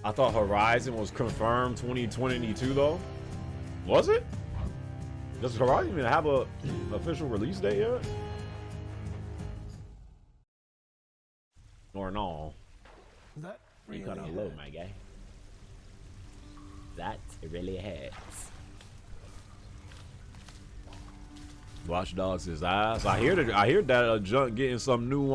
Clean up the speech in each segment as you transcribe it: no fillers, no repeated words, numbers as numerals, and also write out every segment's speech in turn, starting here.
I thought Horizon was confirmed 2022 though. Was it? Does Horizon even have a official release date yet? Or no? That really You kind of low, my guy. That really hurts. Watch Dogs is ass. I hear that junk getting some new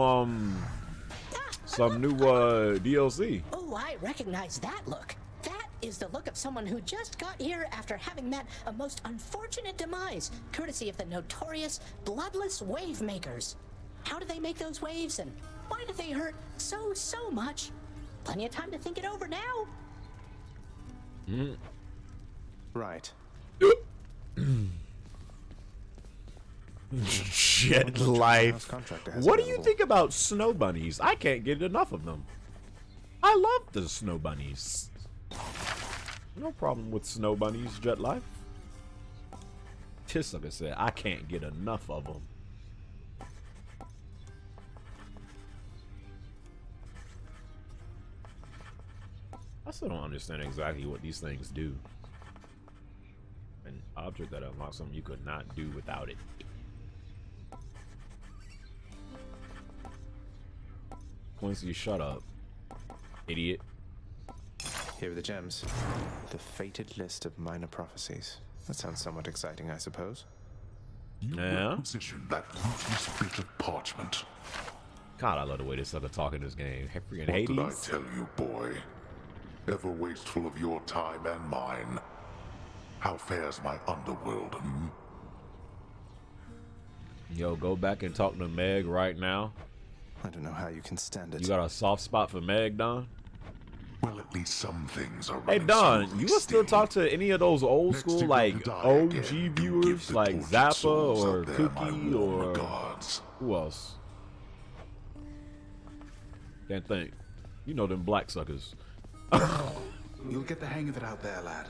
DLC. Oh, I recognize that look. That is the look of someone who just got here after having met a most unfortunate demise, courtesy of the notorious bloodless wave makers. How do they make those waves, and why do they hurt so much? Plenty of time to think it over now. Right. Shit life. What do you think about snow bunnies? I can't get enough of them. I love the snow bunnies. No problem with snow bunnies, Jet Life. Just like I said, I can't get enough of them. I still don't understand exactly what these things do. An object that unlocks something you could not do without it. Quincy, shut up, idiot. Here are the gems. The fated list of minor prophecies. That sounds somewhat exciting, I suppose. Yeah. Position that useless bit of parchment. God, I love the way this sucker talk in this game. Freaking What Hades. did I tell you, boy? Ever wasteful of your time and mine. How fares my underworld, hmm? Yo, go back and talk to Meg right now. I don't know how you can stand it. You got a soft spot for Meg, Don? Well, at least some things are Hey, running Don, smoothly you will still talk to any of those old Next school, you're like, going to die OG again. You viewers, give the like tortured Zappa souls or out there my Cookie warm or... regards. Who else? Can't think. You know them black suckers. You'll get the hang of it out there, lad.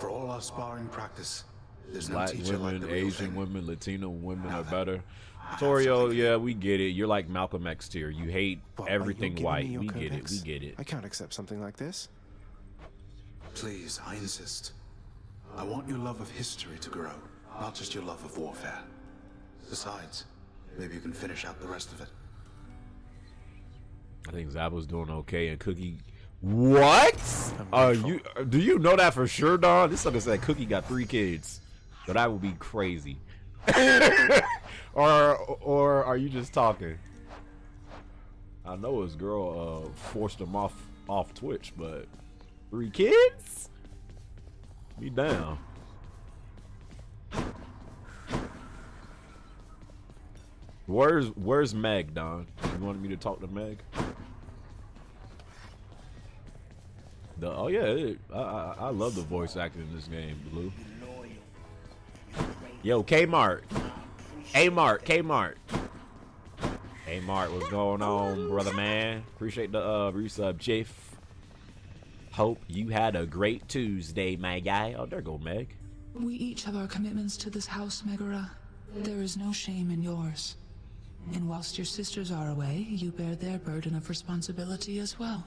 For all our sparring practice, there's no Black teacher like women, the real Asian thing. women, Latino women Now are then, better. I have Torio, something for yeah, you. we get it. You're like Malcolm X tier. You hate What, everything you're white. giving me We your get it. codex? We get it. I can't accept something like this. Please, I insist. I want your love of history to grow, not just your love of warfare. Besides, maybe you can finish out the rest of it. I think Zappa's doing okay, and Cookie. What? Do you know that for sure, Don? This sucker said Cookie got 3 kids, so that would be crazy. or are you just talking? I know his girl forced him off Twitch, but 3 kids? Be down. Where's Meg, Don? You wanted me to talk to Meg? Oh yeah, I love the voice acting in this game, Blue. Yo, Kmart, Kmart, what's going on, brother man? Appreciate the resub, Chief. Hope you had a great Tuesday, my guy. Oh, there go Meg. We each have our commitments to this house, Megara. There is no shame in yours. And whilst your sisters are away, you bear their burden of responsibility as well.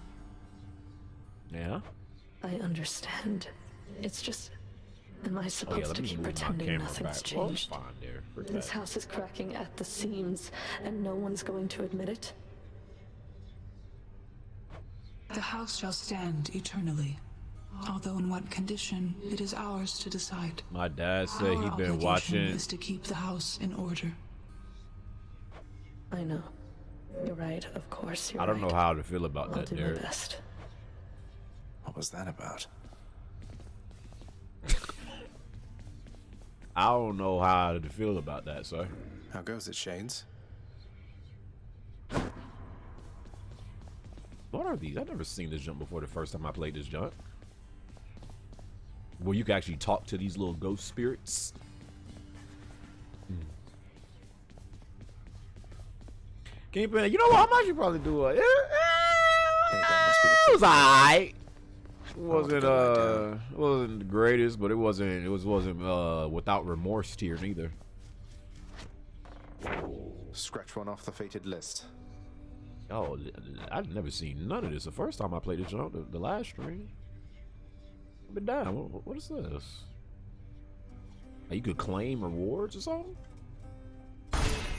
Yeah. I understand. It's just... Am I supposed to keep pretending nothing's changed? Fine there. This house is cracking at the seams, and no one's going to admit it? The house shall stand eternally. Although in what condition, it is ours to decide. My dad said Our he'd been obligation watching. is to keep the house in order. I know. You're right, of course you're I don't know right. how to feel about I'll that, do my Derek. best. What was that about? I don't know how to feel about that, sir. How goes it, Shades? What are these? I've never seen this jump before the first time I played this jump. Where you can actually talk to these little ghost spirits. Kingpin, you know what? I might should probably do a... Hey, that must be the It was alright. It I'll wasn't the greatest, but it wasn't without remorse tier neither. Scratch one off the fated list. Oh, I've never seen none of this. The first time I played this on the last stream. But damn, what is this? You could claim rewards or something?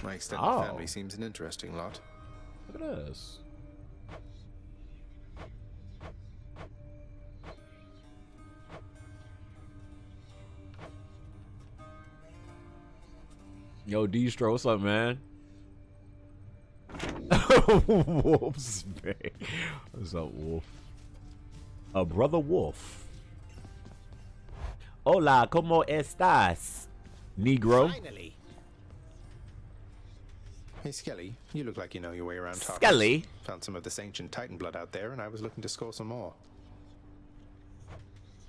My extended family seems an interesting lot. Look at this. Yo, Distro, what's up, man? Wolf's man. What's up, Wolf? A brother Wolf. Hola, ¿cómo estás, Negro? Finally. Hey, Skelly, you look like you know your way around Tartarus. Skelly? Found some of this ancient Titan blood out there, and I was looking to score some more.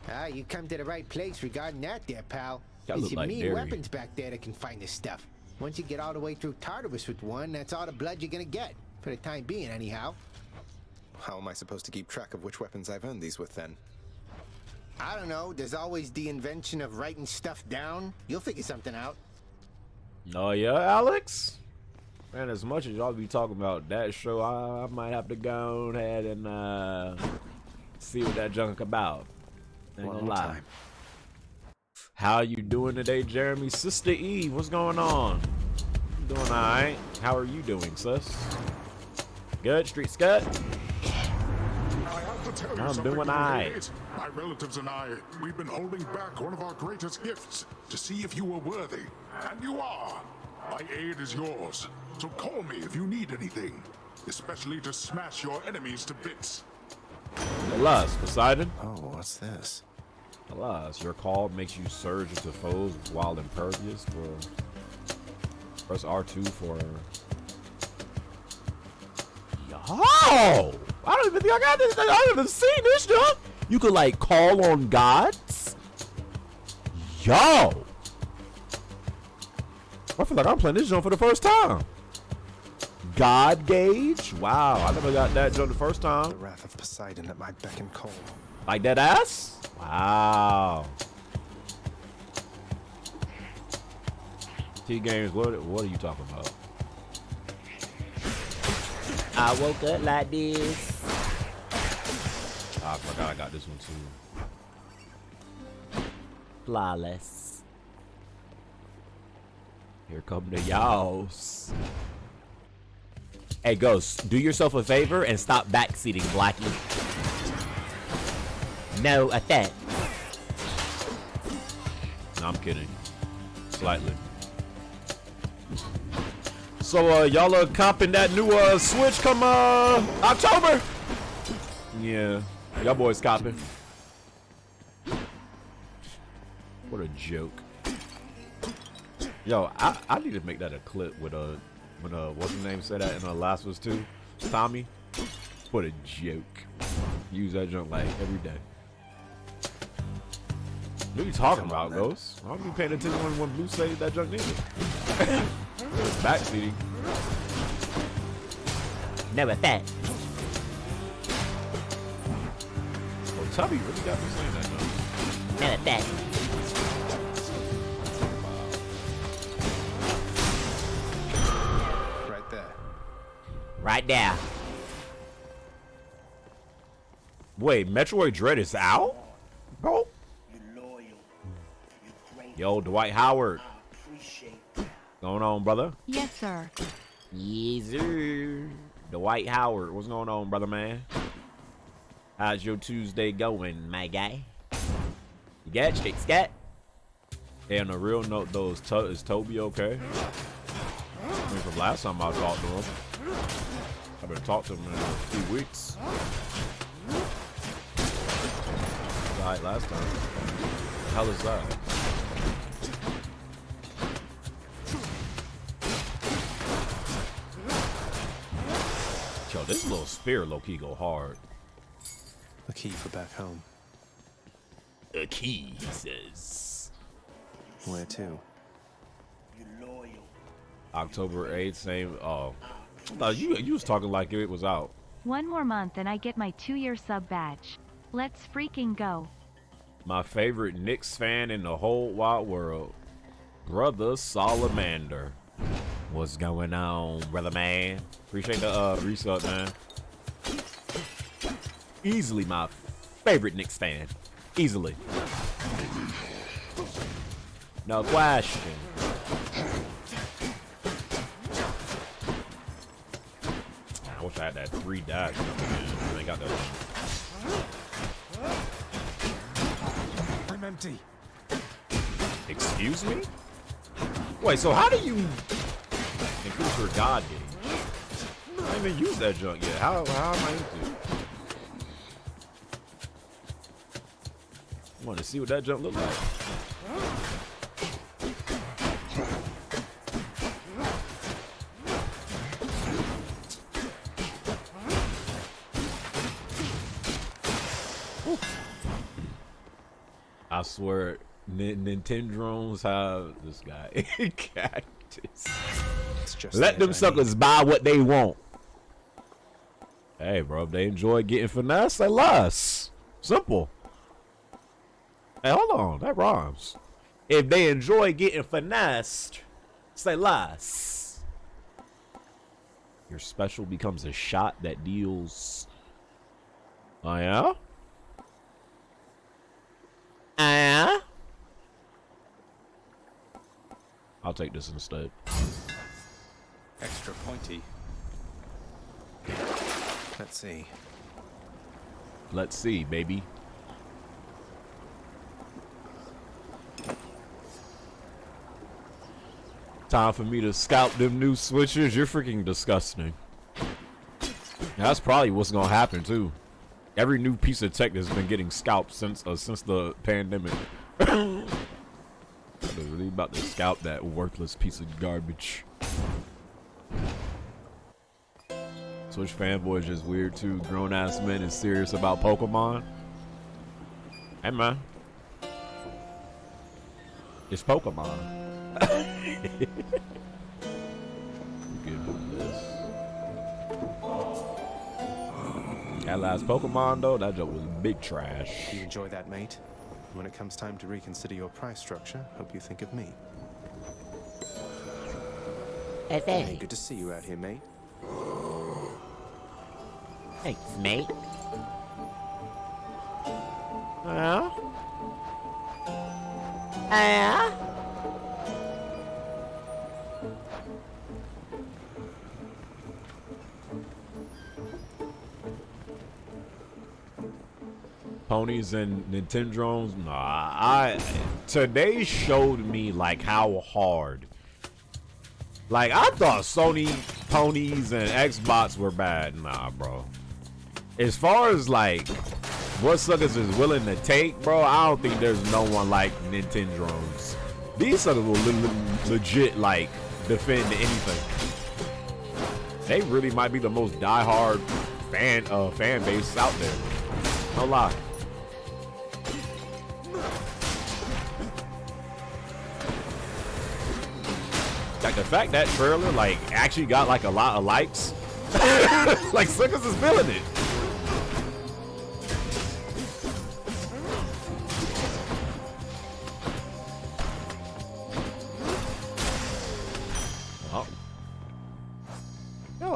Ah, you come to the right place regarding that there, pal. That There's look some like mean dairy. weapons back there that can find this stuff. Once you get all the way through Tartarus with one, that's all the blood you're gonna get. For the time being, anyhow. How am I supposed to keep track of which weapons I've earned these with, then? I don't know. There's always the invention of writing stuff down. You'll figure something out. Oh, yeah, Alex? Man, as much as y'all be talking about that show, I might have to go ahead and see what that junk about. Ain't gonna lie. Time. How you doing today, Jeremy? Sister Eve, what's going on? Doing alright. How are you doing, sis? Good, Street Scut? I have to tell you I'm something, doing aight. Kate. My relatives and I, we've been holding back one of our greatest gifts to see if you were worthy. And you are. My aid is yours. So call me if you need anything, especially to smash your enemies to bits. Alas, Poseidon? Oh, what's this? Alas, your call makes you surge into foes while impervious for... Press R2 for... Yo! I don't even think I got this. I haven't seen this jump. You could like call on gods. Yo! I feel like I'm playing this jump for the first time. God gauge? Wow, I never got that jump the first time. The wrath of Poseidon at my beck and call. Like that ass? Wow. T-Games, what are you talking about? I woke up like this. I forgot I got this one too. Flawless. Here come the y'alls. Hey, Ghost, do yourself a favor and stop backseating, Blackie. No offense. No, I'm kidding. Slightly. So, y'all are copping that new Switch come October? Yeah, y'all boys copping. What a joke. Yo, I need to make that a clip with when what's his name said that in Last of Us 2? Tommy? What a joke. Use that junk like every day. What are you talking about, Ghost? I don't be paying attention when Blue says that junk needed. Backseating. No offense. Oh, Tubby really got me saying that junk. No offense. Right there. Right there. Wait, Metroid Dread is out? Bro? Yo, Dwight Howard. Going on, brother? Yes, sir. Yes, sir. Dwight Howard. What's going on, brother, man? How's your Tuesday going, my guy? You got straight scat? Hey, on a real note, though, is Toby okay? I mean, from last time I talked to him. I better talk to him in a few weeks. He died last time. What the hell is that? Yo, this little spear low-key go hard. The key for back home. A key, he says. Where to? October 8th, same. Oh, you was talking like it was out. One more month and I get my 2-year sub badge. Let's freaking go. My favorite Knicks fan in the whole wide world, Brother Salamander. What's going on, brother man? Appreciate the resub, man. Easily my favorite Knicks fan. Easily. No question. I wish I had that 3 dash. I ain't got that. I'm empty. Excuse me? Wait, so how do you increase your god gauge? I haven't even used that junk yet. How am I into? I want to see what that junk look like. I swear, Nintendros have this guy cactus. Let them suckers buy what they want. Hey, bro, if they enjoy getting finesse, they less. Simple. Hey, hold on, that rhymes. If they enjoy getting finessed, say less. Your special becomes a shot that deals. Oh yeah? I'll take this instead. Extra pointy. Let's see. Let's see, baby. Time for me to scalp them new switchers. You're freaking disgusting. That's probably what's gonna happen too. Every new piece of tech has been getting scalped since the pandemic. I'm really about to scalp that worthless piece of garbage. Switch fanboys just weird too. Grown ass men is serious about Pokemon. Hey man, it's Pokemon. Give him this. That last Pokemon though, that joke was big trash. You enjoy that, mate? When it comes time to reconsider your price structure, hope you think of me. Hey, good to see you out here, mate. Thanks, mate. Yeah? Ponies and Nintendros? Nah, today showed me like how hard. Like I thought Sony ponies and Xbox were bad. Nah, bro. As far as like what suckers is willing to take, bro, I don't think there's no one like Nintendros. These suckers will legit like defend anything. They really might be the most diehard fan base out there. No lie. Like the fact that trailer like actually got like a lot of likes, like suckers is feeling it. Oh, yo,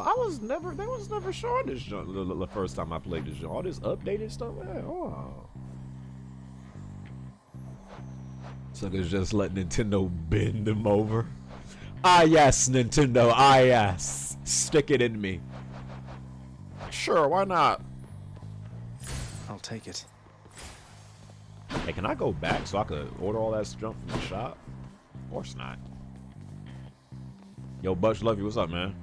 they was never showing this junk the first time I played this junk. All this updated stuff, man. Oh. Suckers just let Nintendo bend them over. Ah yes, Nintendo, ah yes. Stick it in me. Sure, why not? I'll take it. Hey, can I go back so I could order all that junk from the shop? Of course not. Yo, Butch, love you. What's up, man?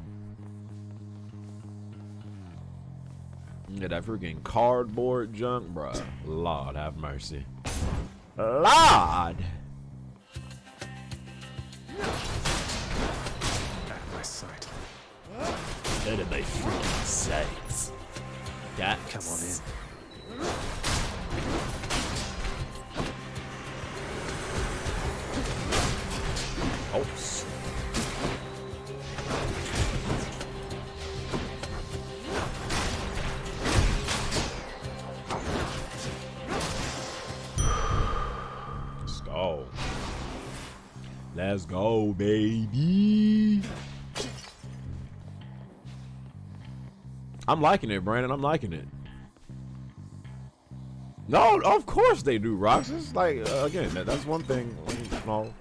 Yeah, that freaking cardboard junk, bruh. Lord have mercy. Lord! My sight. Out of my freaking sights. That Come on in. Oh. Let's go. Let's go, baby. I'm liking it, Brandon. I'm liking it. No, of course they do, Rox. It's like, again, that's one thing. You know,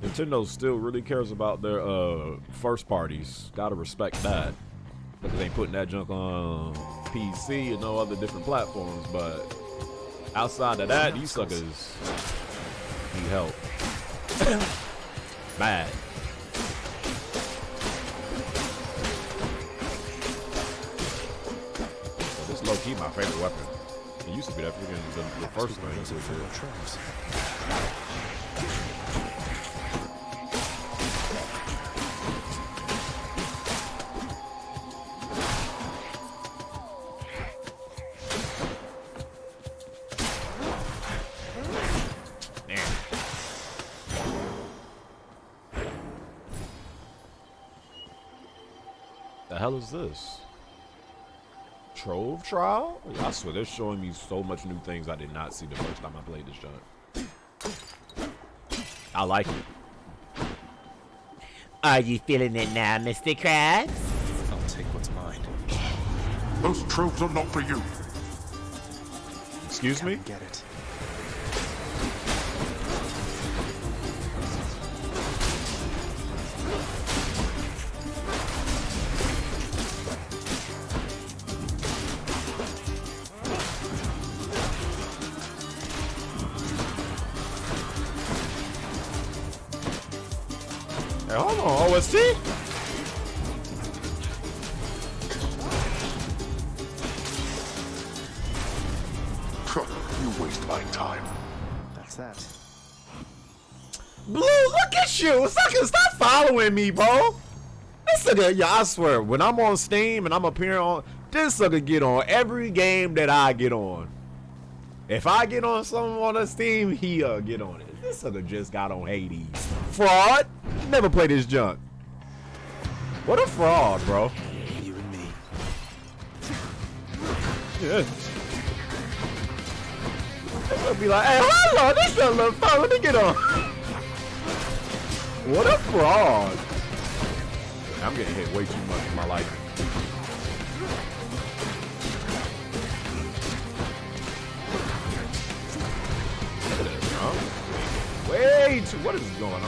Nintendo still really cares about their first parties. Gotta respect that. Because they ain't putting that junk on PC and no other different platforms. But outside of that, these suckers need help. Mad. This low key my favorite weapon. It used to be that freaking the first one. The hell is this? Trove trial? I swear they're showing me so much new things I did not see the first time I played this junk. I like it. Are you feeling it now, Mr. Krabs? I'll take what's mine. Those troves are not for you. Excuse me? Get it. Hey, hold on, OST? You waste my time. That's that. Blue, look at you! Sucker, stop following me, bro! This sucker, yeah, I swear, when I'm on Steam and I'm appearing on, this sucker get on every game that I get on. If I get on something on the Steam, he get on it. This sucker just got on Hades. Fraud! Never played this junk. What a fraud, bro. You and me. Yeah. I'll be like, hey, hold on, this doesn't look fun. Let me get on. What a fraud. I'm getting hit way too much in my life. Way too. What is going on? I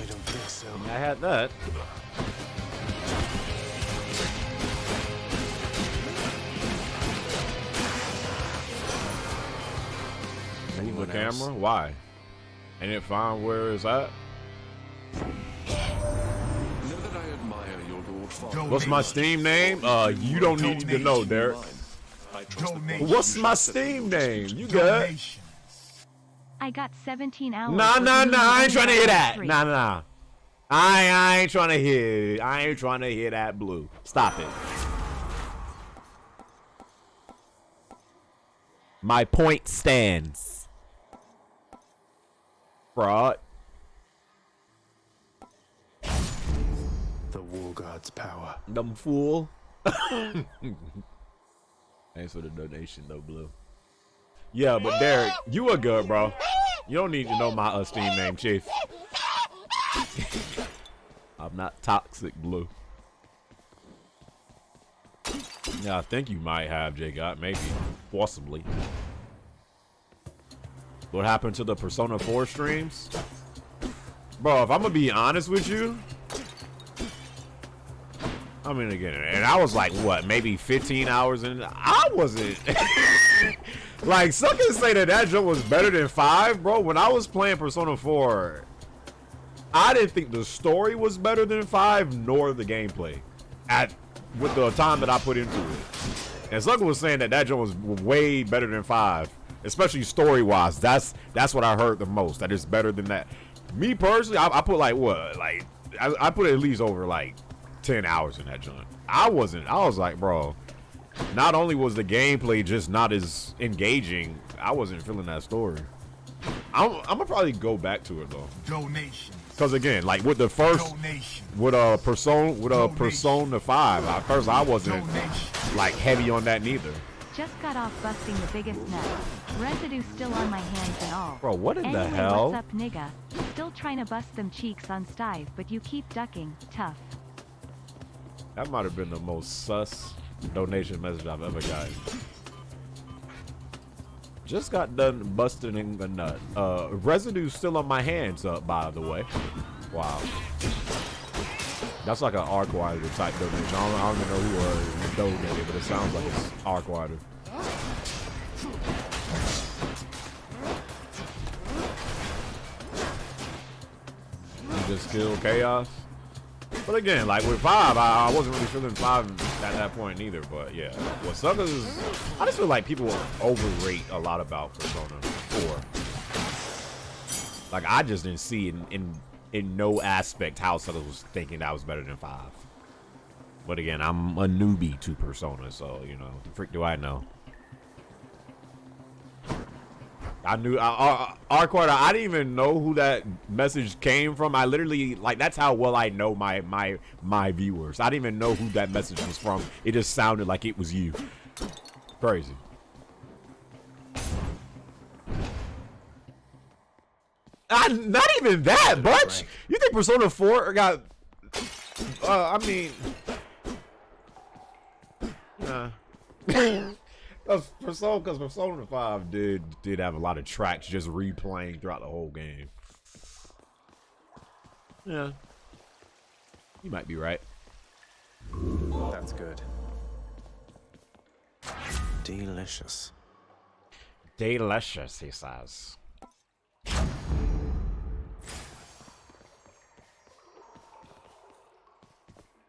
don't think so. I had that. Move the camera? Why? Ain't it fine where it's at? What's my Steam name? You don't need to know, Derek. What's my Steam name? You good? I got 17 hours. Nah, I ain't trying to hear that. Nah. I ain't trying to hear. I ain't trying to hear that, Blue. Stop it. My point stands. Fraud. The War God's power. Dumb fool. Thanks for the donation, though, Blue. Yeah, but Derek, you are good, bro. You don't need to know my Steam name, Chief. I'm not toxic, Blue. Yeah, I think you might have, J-God. Maybe. Possibly. What happened to the Persona 4 streams? Bro, if I'm gonna be honest with you, I mean, again, and I was like, what, maybe 15 hours in? I wasn't. Like, suckers say that jump was better than 5, bro. When I was playing Persona 4, I didn't think the story was better than 5, nor the gameplay. With the time that I put into it. And sucker was saying that jump was way better than 5, especially story-wise. That's what I heard the most. That it's better than that. Me personally, I put like what? Like I put at least over like 10 hours in that joint. I was like, bro, not only was the gameplay just not as engaging, I wasn't feeling that story. I'm gonna probably go back to it though. Donation. Cause again, like with the first, with Persona 5, at first I wasn't like heavy on that neither. Just got off busting the biggest nut. Residue still on my hands and all. Bro, what in anyway, the hell? What's up, nigga? Still trying to bust them cheeks on Stive, but you keep ducking. Tough. That might have been the most sus donation message I've ever gotten. Just got done busting in the nut. Residue still on my hands, by the way. Wow. That's like an Arcwider type donation. I don't even know who donated, but it sounds like it's Arcwider. You just kill chaos. But again, like with 5, I wasn't really feeling 5 at that point either. But yeah, what suckers is, I just feel like people overrate a lot about Persona 4. Like I just didn't see in no aspect how Suckers was thinking that was better than 5. But again, I'm a newbie to Persona, so you know, the freak do I know? I knew Arquarter. I didn't even know who that message came from. I literally, like, that's how well I know my viewers. I didn't even know who that message was from. It just sounded like it was you. Crazy. Not even that, Butch. You think Persona 4 got? I mean, nah. Because Persona 5 did have a lot of tracks just replaying throughout the whole game. Yeah, you might be right. That's good. Delicious. Delicious, he says.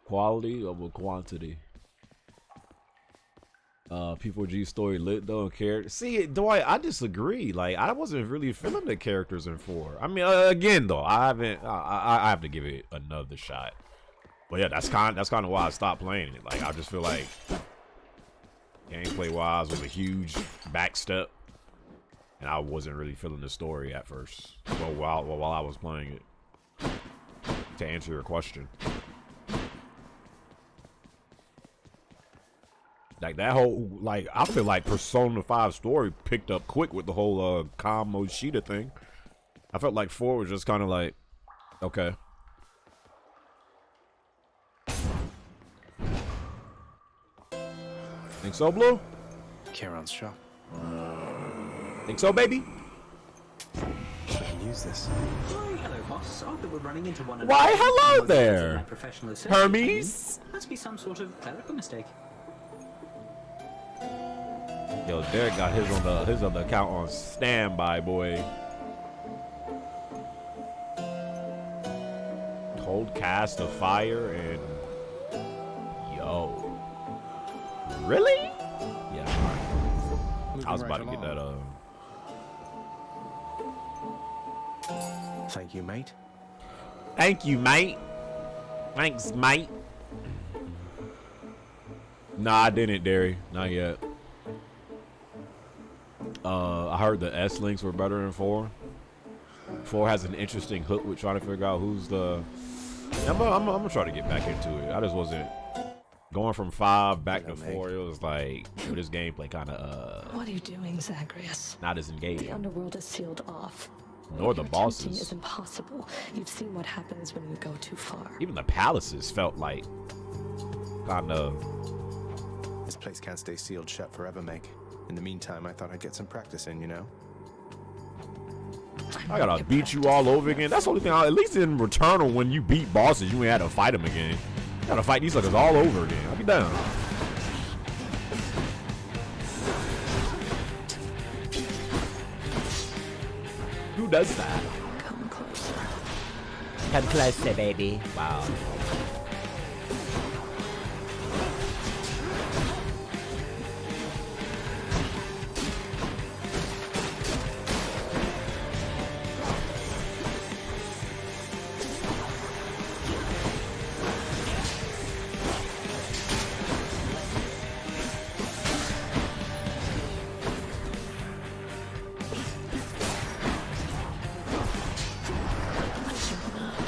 Quality over quantity. People G story lit though and character. See, Dwight, I disagree. Like I wasn't really feeling the characters in 4. I mean, again though, I haven't. I have to give it another shot. But yeah, that's kind of why I stopped playing it. Like I just feel like gameplay wise was a huge backstep, and I wasn't really feeling the story at first. Well, while I was playing it. To answer your question. Like that whole, like I feel like Persona 5 story picked up quick with the whole Kam Moshida thing. I felt like 4 was just kind of like, okay. Think so, Blue? Kieran's shop. Think so, baby? I can use this. Hello, boss. Oh, that we're running into one another. Why, hello there, My professional Hermes. Must be some sort of clerical mistake. Yo, Derek got his on the account on standby, boy. Cold cast of fire and yo, really? Yeah, I was about to get that. Thank you, mate. Thank you, mate. Thanks, mate. Nah, I didn't, Derry. Not yet. I heard the S links were better than 4. 4 has an interesting hook with trying to figure out who's the. I'm gonna try to get back into it. I just wasn't going from 5 back to 4. It was like this gameplay kind of What are you doing, Zagreus? not as engaging. The underworld is sealed off. Nor the What you're bosses. attempting is impossible. You've seen what happens when you go too far. Even the palaces felt like kind of. This place can't stay sealed shut forever, Meg. In the meantime, I thought I'd get some practice in, you know? I gotta beat you all over again. That's the only thing. At least in Returnal, when you beat bosses, you ain't had to fight them again. You gotta fight these suckers all over again. I'll be down. Who does that? Come closer. Come closer, baby. Wow.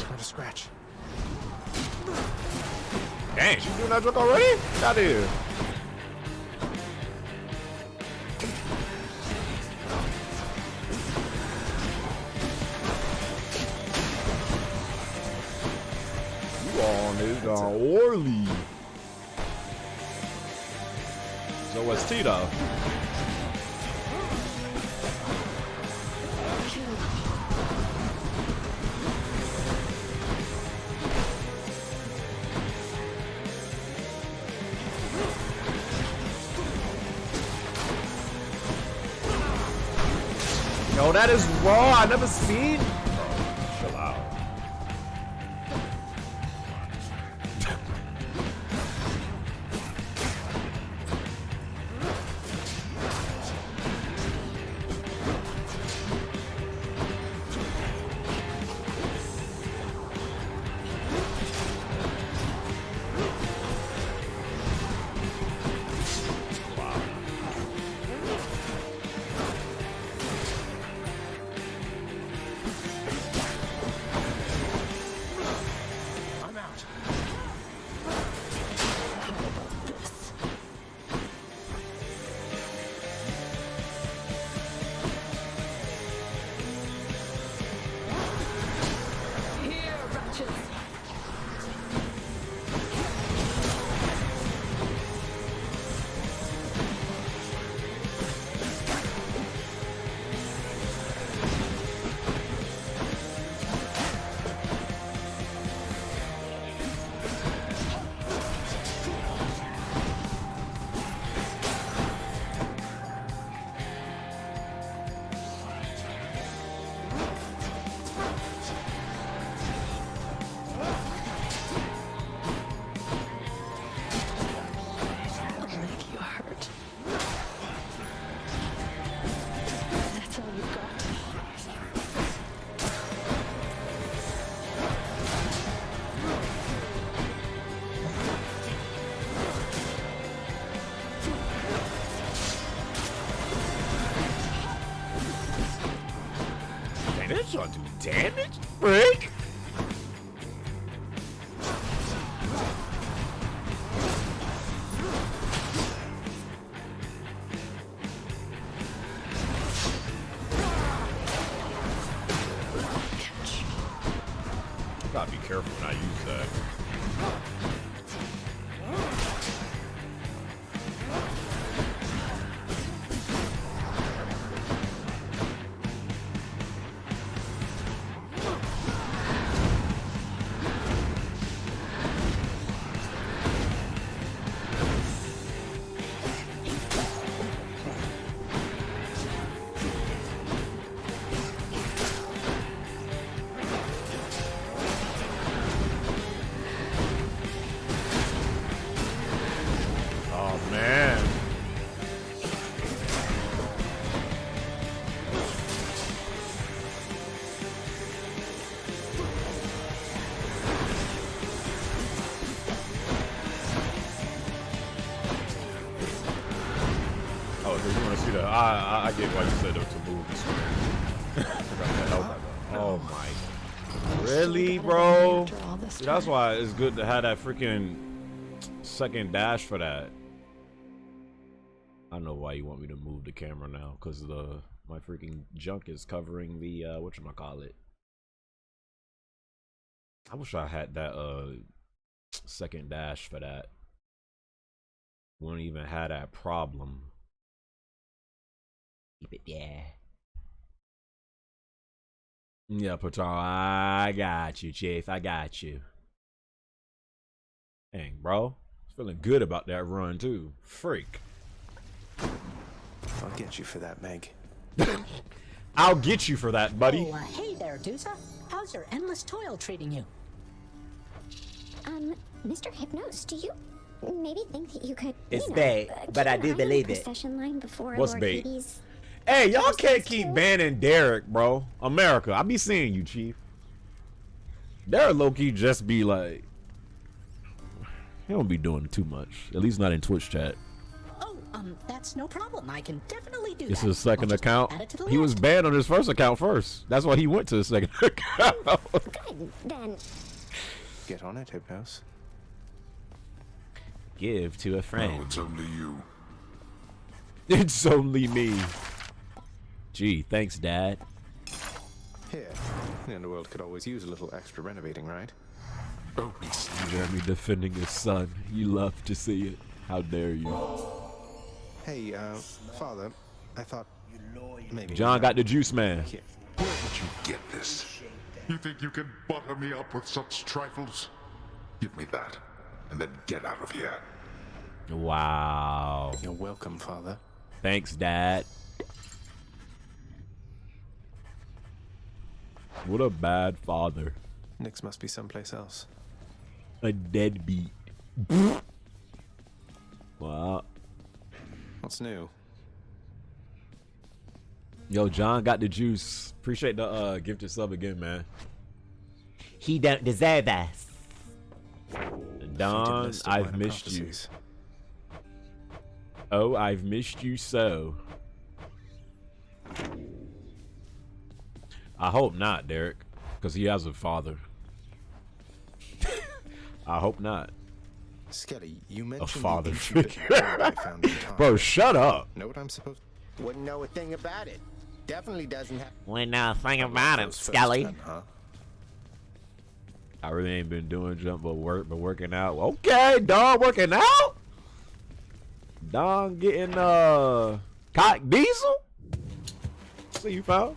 Not a scratch. Dang, she doing that joke already? Get out of here. Star Orly. So what's Tito? Yo, that is raw. I never seen. Bro, chill out. That's not do damage, break. Gotta be careful when I use that. I get why you said to move this way. Oh my. Really, bro? See, that's why it's good to have that freaking second dash for that. I know why you want me to move the camera now, because my freaking junk is covering the whatchamacallit. I wish I had that second dash for that. Wouldn't even have that problem. Keep it there. Yeah, Patron, I got you, Chief. I got you. Dang, bro. Feeling good about that run, too. Freak. I'll get you for that, Meg. I'll get you for that, buddy. Oh, hey there, Dusa. How's your endless toil treating you? Mr. Hypnos, do you maybe think that you could, It's bait, but I do believe it. Line before What's Lord bait? Hades? Hey, y'all can't keep banning Derek, bro. America, I be seeing you, Chief. Derek low-key just be like, he don't be doing too much. At least not in Twitch chat. Oh, that's no problem. I can definitely do It's that. his second account. Add it to the He was list. banned on his first account first. That's why he went to his second account. Good, then. Get on it, Hypnos. Give to a friend. No, it's only you. It's only me. Gee, thanks, Dad. Here. The underworld could always use a little extra renovating, right? Oh, beast. Jeremy defending his son. You love to see it. How dare you? Hey, Father, I thought maybe... John got the juice, man. Here. Where did you get this? You think you can butter me up with such trifles? Give me that, and then get out of here. Wow. You're welcome, Father. Thanks, Dad. What a bad father. Nix must be someplace else. A deadbeat. Wow. What's new? Yo, John got the juice. Appreciate the gifted sub again, man. He don't deserve us. Don, I've missed you. Oh, I've missed you so. I hope not, Derek, because he has a father. I hope not. Skelly, you mentioned a father the figure I found in time. Bro, shut up. Know what I'm supposed to? Wouldn't know a thing about it. Definitely doesn't have. Wouldn't know a thing about him, Skelly. Huh? I really ain't been doing jump but working out. Okay, Don working out? Don getting cock diesel? See you found?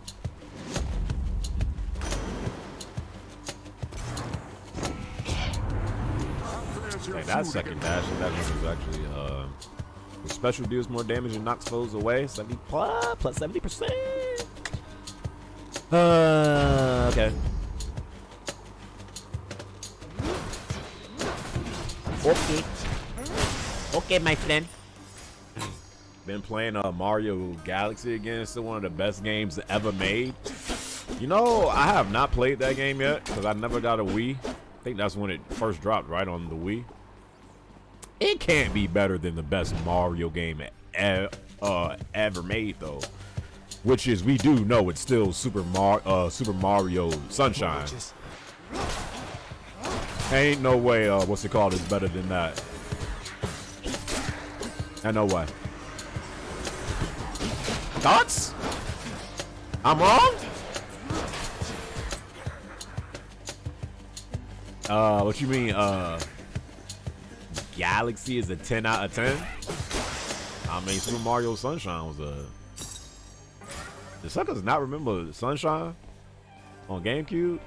Hey, that second dash, that one was actually the special deals more damage and knocks foes away. 70 plus 70%. Okay. Okay. Okay, my friend. Been playing Mario Galaxy again. Still one of the best games ever made. You know, I have not played that game yet because I never got a Wii. I think that's when it first dropped, right, on the Wii. It can't be better than the best Mario game ever made, though. Which is, we do know it's still Super Mario Sunshine. Ain't no way, what's it called, is better than that. Ain't no way. Thoughts? I'm wrong? What you mean, Galaxy is a 10 out of 10? I mean, Super Mario Sunshine was a... The suckers not remember Sunshine on GameCube?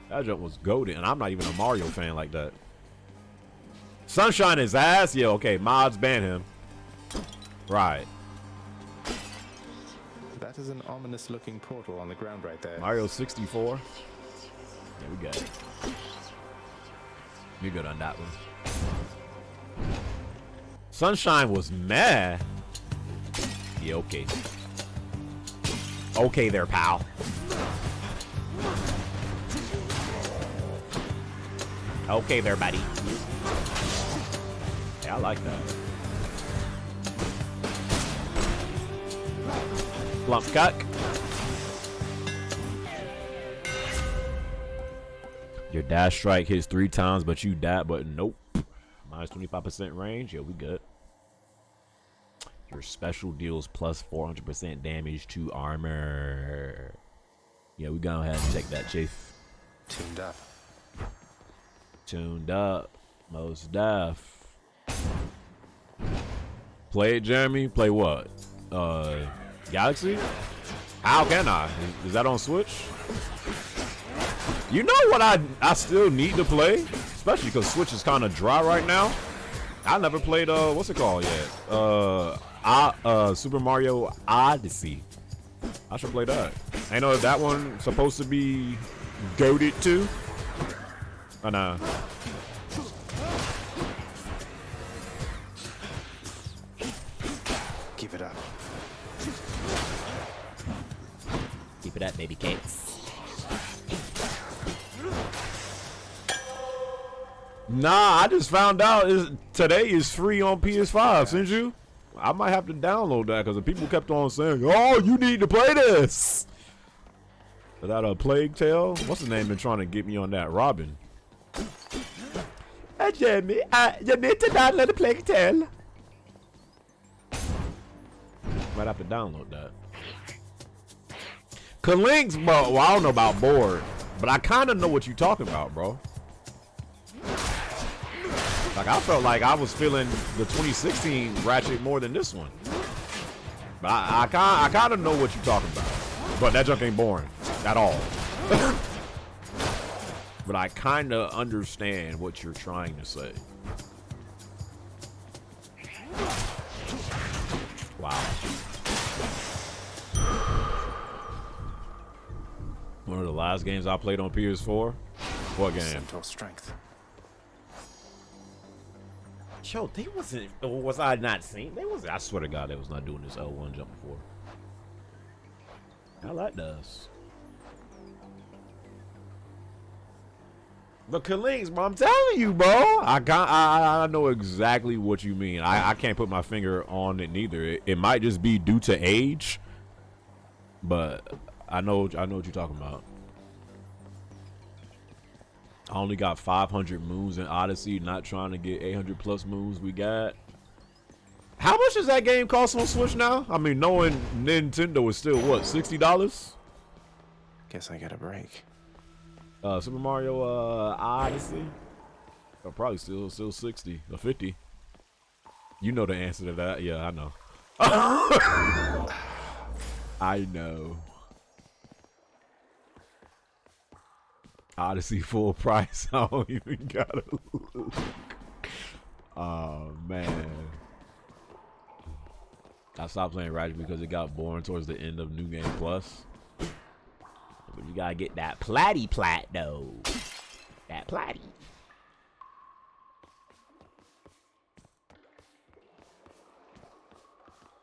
That jump was goated, and I'm not even a Mario fan like that. Sunshine is ass? Yeah, okay, mods ban him. Right. That is an ominous looking portal on the ground right there. Mario 64. Yeah, we got it. You're good on that one. Sunshine was meh. Yeah, okay. Okay there, pal. Okay there, buddy. Yeah, I like that. Lump cuck. Your dash strike hits 3 times, but you die, but nope. Minus 25% range. Yeah, we good. Your special deals plus 400% damage to armor. Yeah, we go ahead and take that, Chief. Tuned up. Tuned up. Most def. Play it, Jeremy? Play what? Galaxy? How can I? Is that on Switch? You know what I still need to play? Especially because Switch is kind of dry right now. I never played, what's it called yet? Super Mario Odyssey. I should play that. I know if that one supposed to be goated too. Oh, nah. Give it up. Keep it up, baby cakes. Nah, I just found out today is free on PS5. Since you, I might have to download that because the people kept on saying, "Oh, you need to play this." Without a Plague Tale, what's his name? Been trying to get me on that. Robin. Hey, Jamie, you need to download the Plague Tale. Might have to download that. Kalinks, bro. Well, I don't know about board, but I kind of know what you're talking about, bro. Like, I felt like I was feeling the 2016 Ratchet more than this one. But I kind of know what you're talking about. But that junk ain't boring at all. But I kind of understand what you're trying to say. Wow. One of the last games I played on PS4. What game? Centaur strength. Yo, they wasn't. Was I not seeing? They wasn't. I swear to God, they was not doing this L1 jump before. How that does. The Killings, bro. I'm telling you, bro. I know exactly what you mean. I can't put my finger on it neither. It might just be due to age, but I know what you're talking about. I only got 500 moves in Odyssey, not trying to get 800 plus moves we got. How much does that game cost on Switch now? I mean, knowing Nintendo is still, what, $60? Guess I get a break. Super Mario Odyssey? Oh, probably still 60 or 50. You know the answer to that. Yeah, I know. I know. Odyssey full price. I don't even gotta look. Oh man. I stopped playing Ratchet because it got boring towards the end of New Game Plus. But you gotta get that platty plat though. That platty.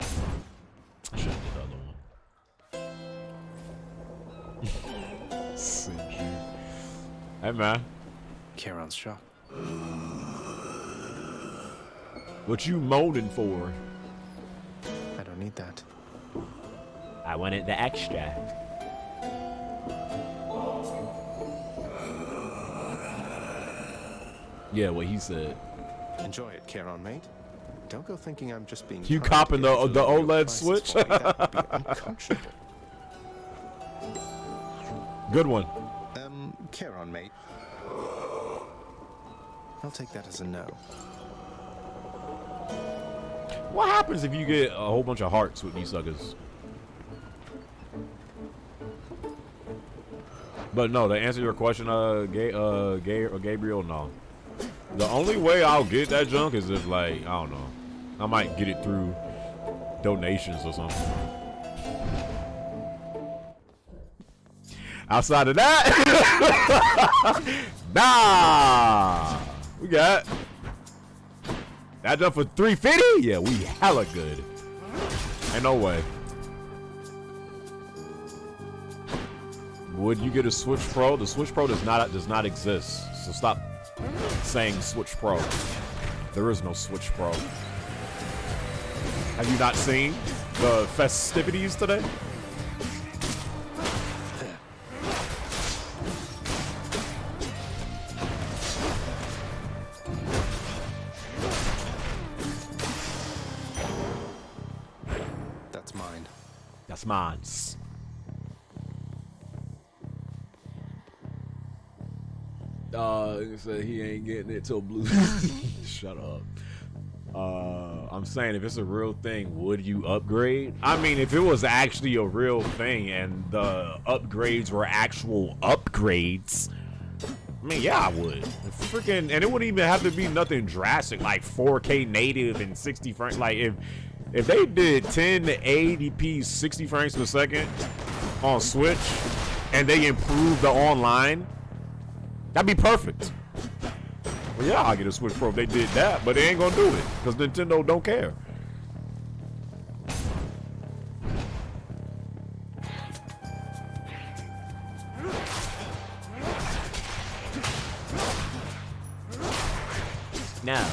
I should have did the other one. Hey man. Charon's shock. What you moaning for? I don't need that. I wanted the extra. Yeah, what he said. Enjoy it, Charon, mate. Don't go thinking I'm just being. You copping the OLED Switch? That would be unconscionable. Good one. Charon, mate. I'll take that as a no. What happens if you get a whole bunch of hearts with these suckers? But no, to answer your question, Gabriel, no. The only way I'll get that junk is if, like, I don't know, I might get it through donations or something. Outside of that, nah, we got that jump for 350. Yeah, we hella good. Ain't no way. Would you get a Switch Pro? The Switch Pro does not exist. So stop saying Switch Pro. There is no Switch Pro. Have you not seen the festivities today? That's mine. That's mine. He said he ain't getting it till blue. Shut up. I'm saying if it's a real thing, would you upgrade? I mean, if it was actually a real thing and the upgrades were actual upgrades, I mean, yeah, I would. Freaking, and it wouldn't even have to be nothing drastic like 4K native and 60 frames. Like if they did 1080p 60 frames per second on Switch and they improved the online, that'd be perfect. Well, yeah, I'll get a Switch Pro if they did that, but they ain't gonna do it because Nintendo don't care. No.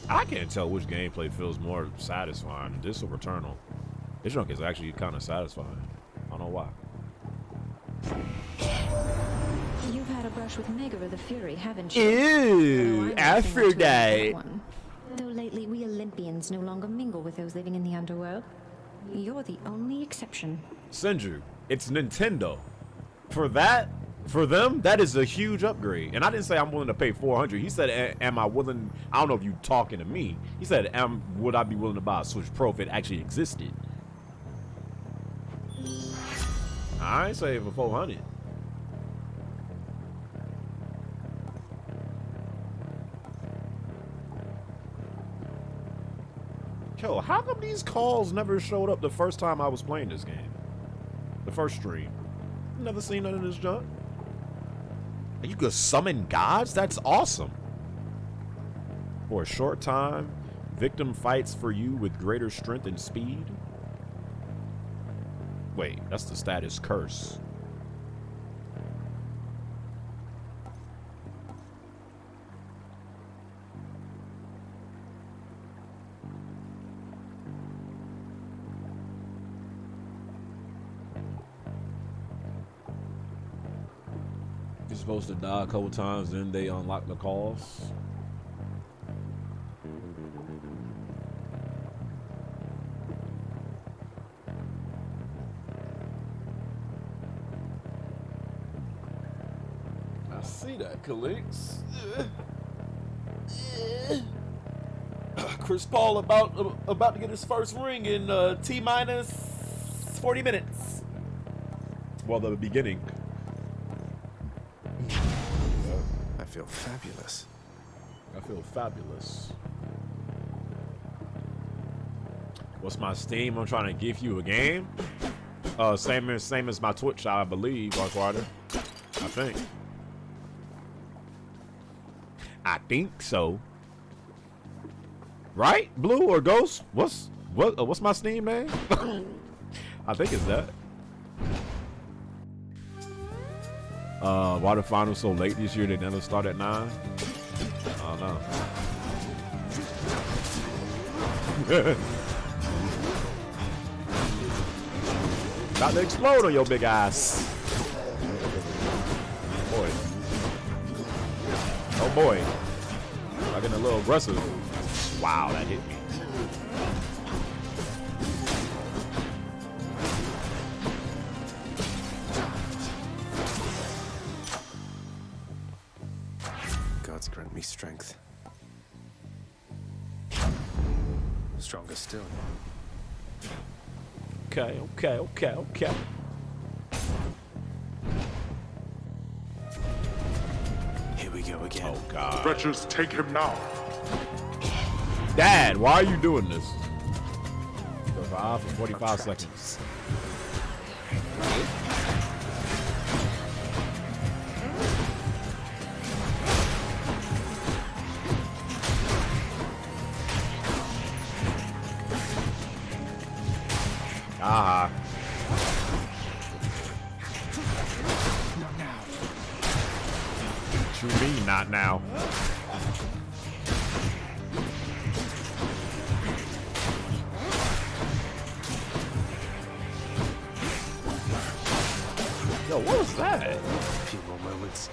I can't tell which gameplay feels more satisfying, this or Returnal. This junk is actually kind of satisfying. I don't know why. You've had a crush with Megara the Fury, haven't you? Ew, Aphrodite. Though lately we Olympians no longer mingle with those living in the underworld. You're the only exception. Senju, it's Nintendo. For them, that is a huge upgrade. And I didn't say I'm willing to pay $400. He said, am I willing? I don't know if you talking to me. He said, would I be willing to buy a Switch Pro if it actually existed? I ain't say for 400. Yo, how come these calls never showed up the first time I was playing this game? The first stream. Never seen none of this junk. And you could summon gods? That's awesome. For a short time, victim fights for you with greater strength and speed. Wait, that's the status curse. You're supposed to die a couple times, then they unlock the calls. I see that, Calix. Chris Paul about to get his first ring in T-minus 40 minutes. Well, the beginning. I feel fabulous. I feel fabulous. What's my Steam? I'm trying to give you a game. Same as my Twitch, I believe, Artwater. I think. I think so. Right? Blue or Ghost? What's my Steam name? I think it's that. Why the finals so late this year? They never start at 9. I don't know. About to explode on your big ass. Boy. Oh boy. I'm getting a little aggressive. Wow, that hit me. Gods grant me strength. Stronger still. Okay. Here we go again. Oh God. Wretches, take him now. Dad, why are you doing this? Survive for 45 seconds. Ah. Not now. What you mean, not now? Yo, what was that? A few more moments.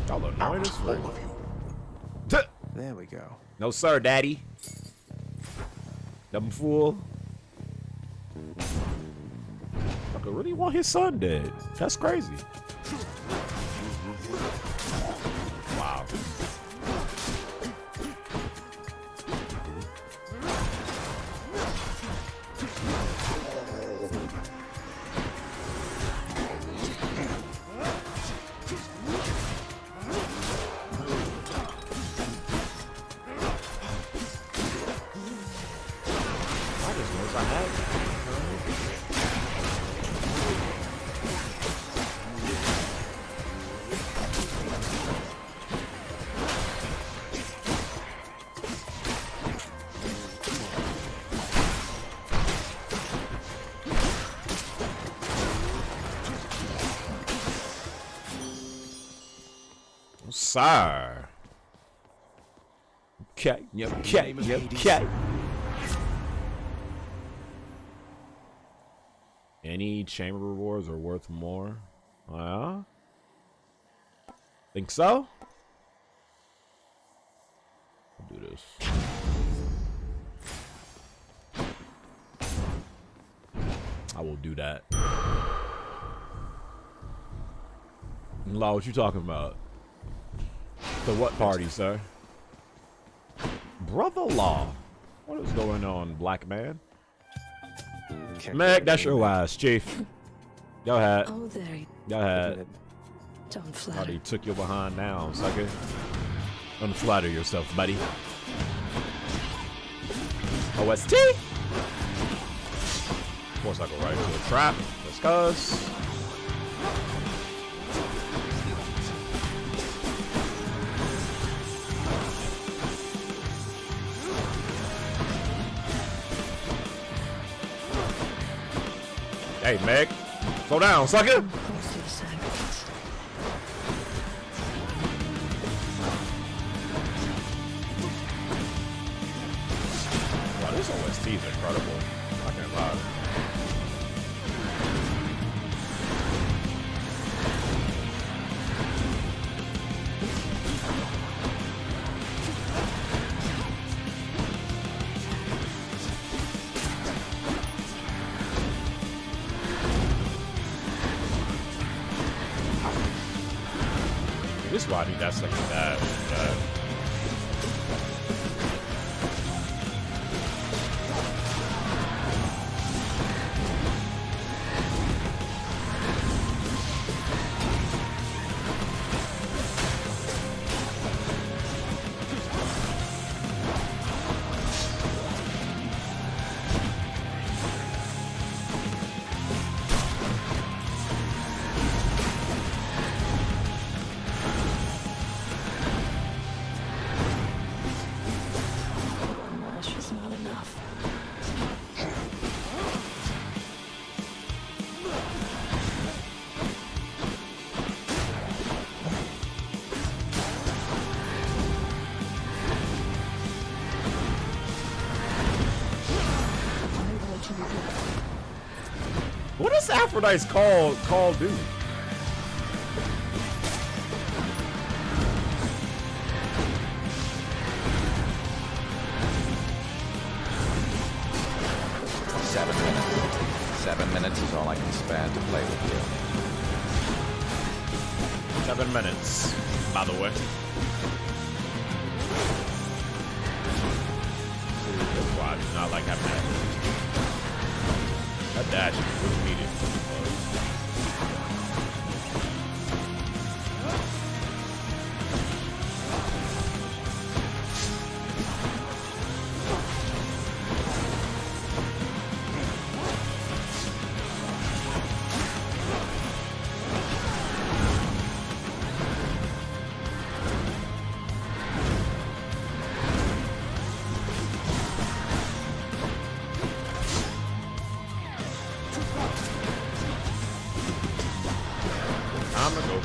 Y'all annoying as fuck. There we go. No sir, daddy. Dumb fool. I could really want his son dead. That's crazy. Wow. Sir. Okay. Okay. Okay. Any chamber rewards are worth more. Yeah? Think so? I'll do this. I will do that. Law, what you talking about? So what party, sir? Brother Law. What is going on, black man? Meg, that's your ass, chief. Go ahead. Oh, there you Go ahead. don't Thought flatter. he took your behind now, sucker. Unflatter yourself, buddy. OST? Of course I go right into a trap. Just cuz. Hey, Meg. Slow down, sucker. Wow, this OST is incredible. I can't lie. This is why I need that second dash. That's just not enough. What is Aphrodite's call do? Seven minutes is all I can spare to play with you. 7 minutes, by the way. That's why I do not like having that. That dash is really needed. Time to go.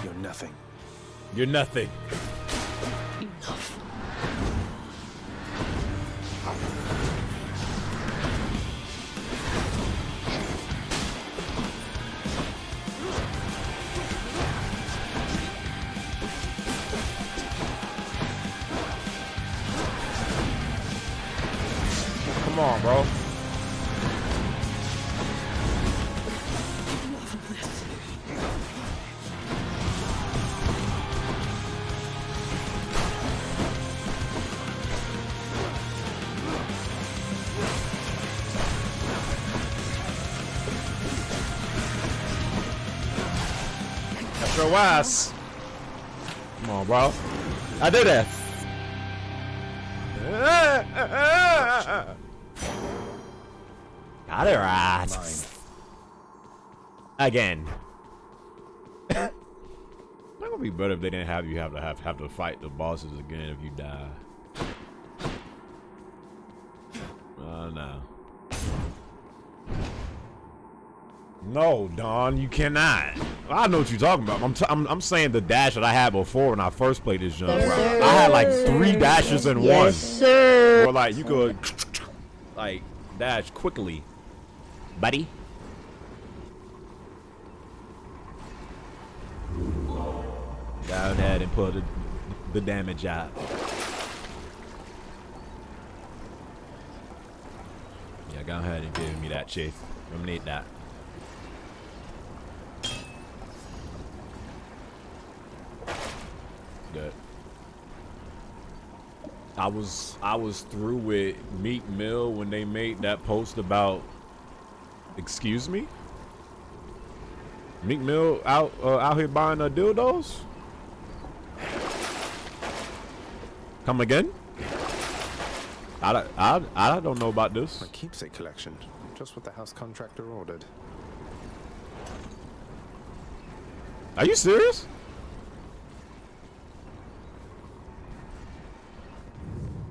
You're nothing. You're nothing. Enough. Come on, bro. That's your ass. Come on, bro. I did it. Got her ass. Again. That would be better if they didn't have you have to fight the bosses again if you die. No. No, Don, you cannot. I know what you're talking about. I'm saying the dash that I had before when I first played this genre. I had like 3 dashes in one. Sir. Or like you could like dash quickly, buddy. Go ahead and put the damage out. Yeah, go ahead and give me that, Chief. I need that. Good. I was through with Meek Mill when they made that post about. Excuse me. Meek Mill out here buying dildos. Come again? I don't know about this. My keepsake collection, just what the house contractor ordered. Are you serious?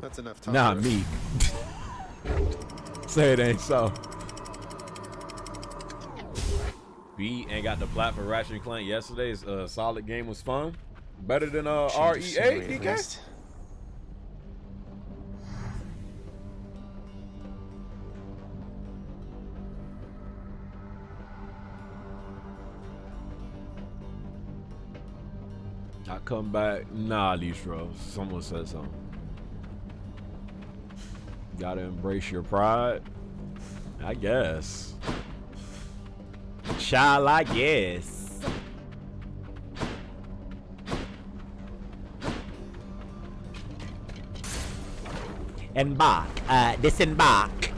That's enough time. Nah, me. Say it ain't so. B ain't got the plat for Ratchet and Clank. Yesterday's solid game was fun. Better than REA, DK? I come back. Nah, Listro. Someone said something. Gotta embrace your pride. I guess. Child, I guess. Embark. Disembark.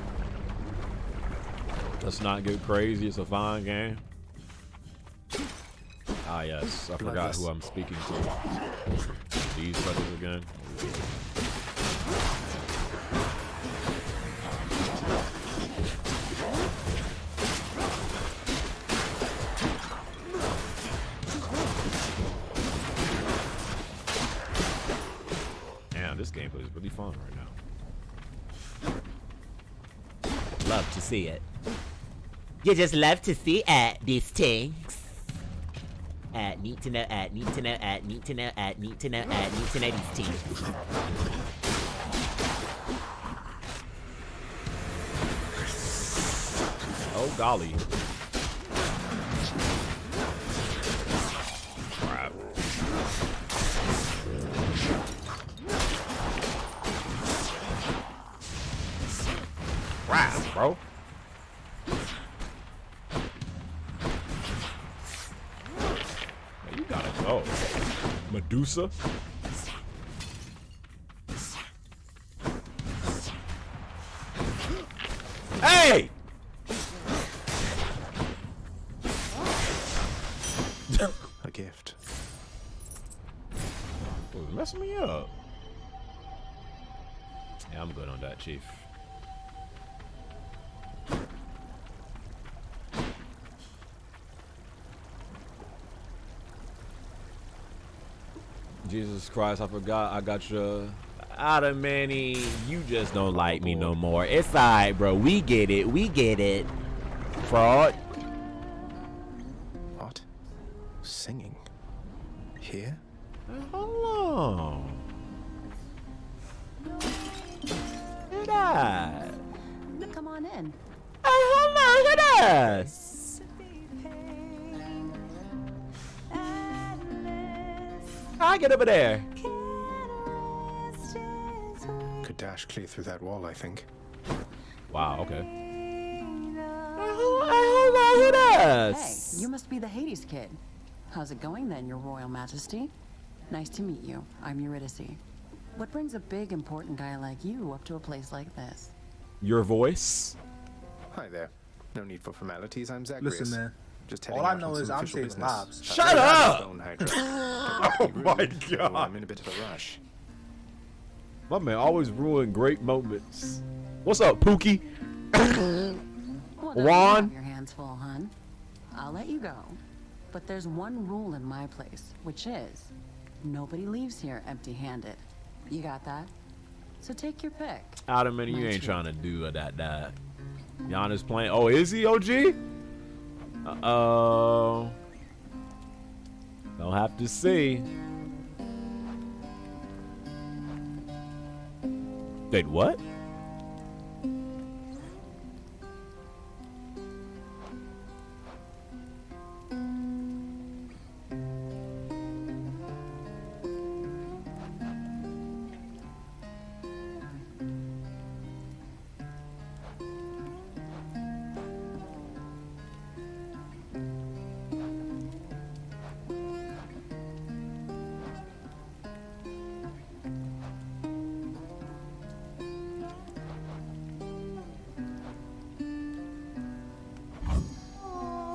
Let's not get crazy. It's a fine game. Ah, yes. I forgot who I'm speaking to. These brothers again. Damn, this gameplay is really fun right now. Love to see it. You just love to see these things. Need to know, need to know, need to know, need to know, need to know these things. Oh, golly. Crap. Crap, bro. You gotta go. Medusa? Hey! A gift. Oh, it's messing me up. Yeah, I'm good on that, Chief. Jesus Christ, I forgot I got your Manny, you just don't like me no more. It's alright, bro. We get it. We get it. Fraud. What? Singing? Here? Hello. Look at that. Come on in. Oh, hello. Look at us. I get over there. Could dash clear through that wall, I think. Wow, okay. Hey, you must be the Hades kid. How's it going then, your royal majesty? Nice to meet you. I'm Eurydice. What brings a big, important guy like you up to a place like this? Your voice? Hi there. No need for formalities. I'm Zacharias. Listen, man. Just all I know is I'm saving lives. Shut up! Oh my God. I'm in a bit of a rush. My man always ruin great moments. What's up, Pookie? Well, you Juan? have your hands full, hun. I'll let you go. But there's one rule in my place, which is nobody leaves here empty-handed. You got that? So take your pick. Adam, man, you ain't trying to do that. Giannis playing. Oh, is he, OG? Uh-oh. They'll have to see. Wait, what?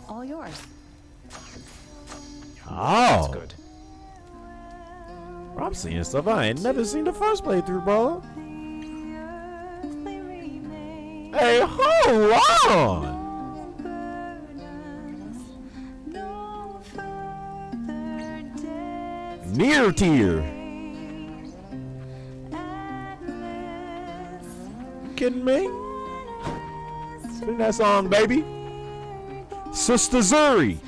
All yours. Oh. That's good. Bro, I'm seeing stuff I ain't never seen the first playthrough, bro. Hey, hold on. Near tier. You kidding me? Sing that song, baby. Sister Zuri.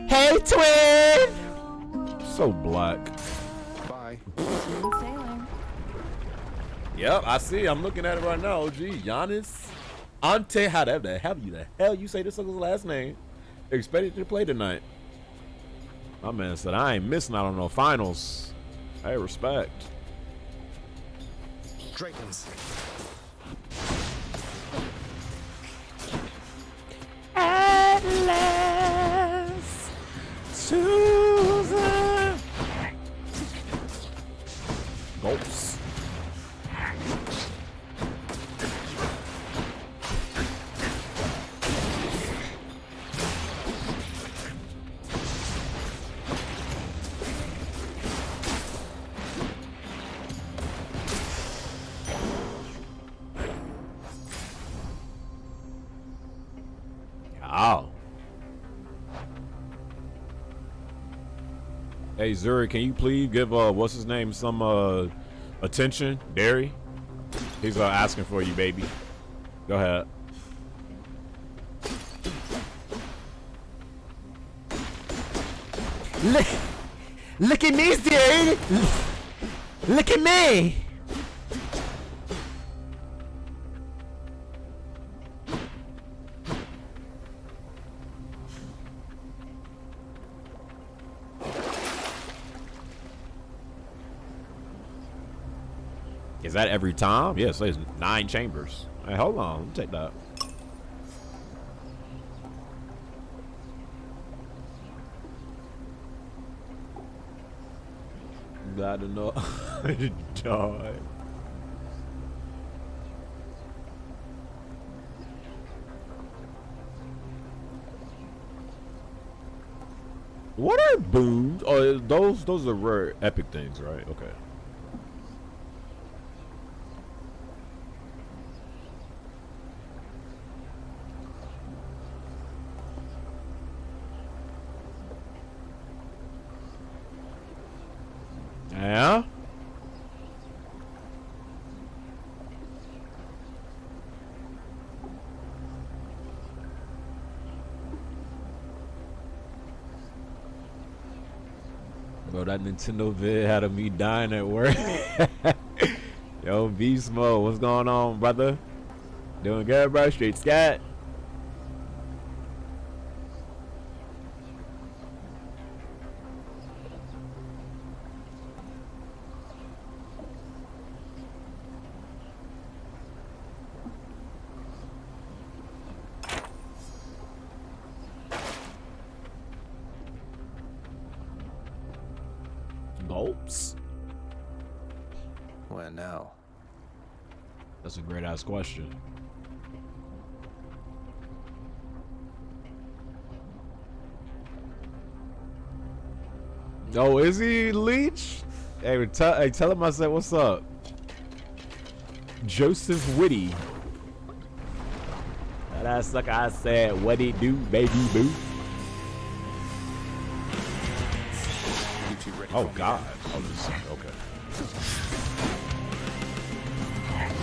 Hey, twin. So black. Bye. Smooth sailing. Yep, I see. I'm looking at it right now. OG Giannis Ante. How the hell you say this is his last name? Expected to play tonight. My man said I ain't missing out on no finals. Hey, respect. Dragons. Atlas, Susan. Ghosts. Oh. Hey Zuri, can you please give what's his name some attention? Derry? He's asking for you, baby. Go ahead. Look at me, dude. Look at me. Is that every time? Yes, there's 9 chambers. Hey, hold on. Let me take that. Gotta know. Die. What are boons? Oh, those are rare epic things, right? Okay. Yeah? Bro, that Nintendo vid had me dying at work. Yo, Beast Mode, what's going on, brother? Doing good, bro? Straight scat. Gulps? Where now? That's a great ass question. Oh, is he Leech? Hey, tell him I said what's up. Joseph Whitty. That ass sucker, I said what he do, baby boo. Oh God. Oh, this is okay.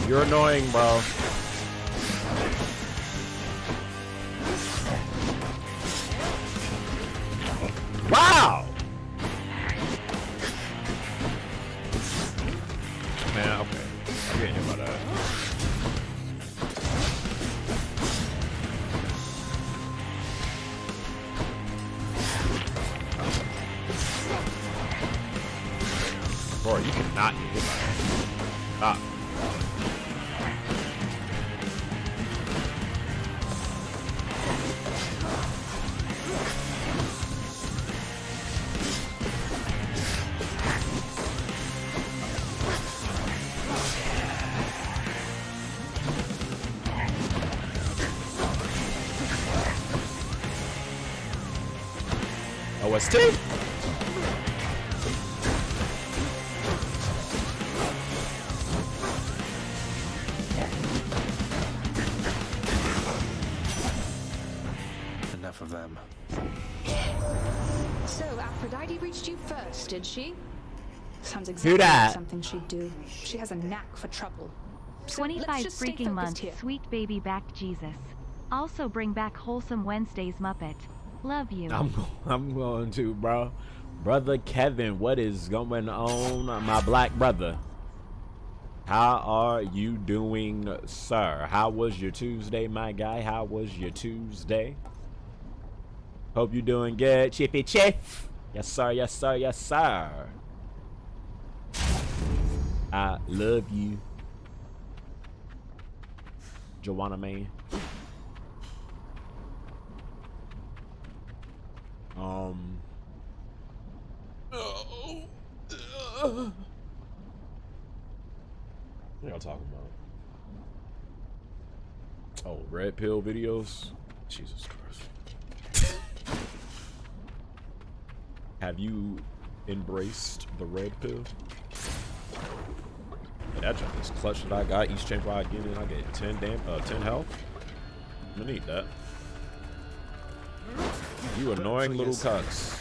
You're annoying, bro. Wow! Man, okay. I'm getting hit by that. Bro, you cannot get hit by that. Stop. OST? Enough of them. So, Aphrodite reached you first, did she? Sounds Who exactly dat? like something she'd do. She has a knack for trouble. So 25 let's just stay freaking focused months, here. sweet baby back Jesus. Also bring back Wholesome Wednesdays, Muppet. Love you. I'm going to, bro. Brother Kevin, what is going on, my black brother? How are you doing, sir? How was your Tuesday, my guy? How was your Tuesday? Hope you're doing good, Chippy Chiff. Yes, sir. Yes, sir. Yes, sir. I love you, Joanna, man. What y'all talking about? Oh, red pill videos? Jesus Christ. Have you embraced the red pill? That jump is clutch that I got. Each chamber I get in, I get 10 health. I'm gonna need that. You annoying little cucks.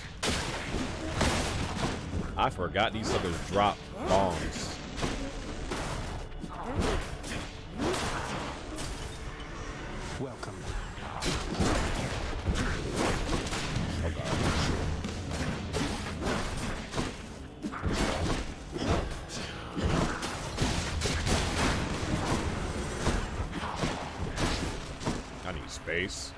I forgot these suckers drop bombs. Welcome. Oh god. I need space.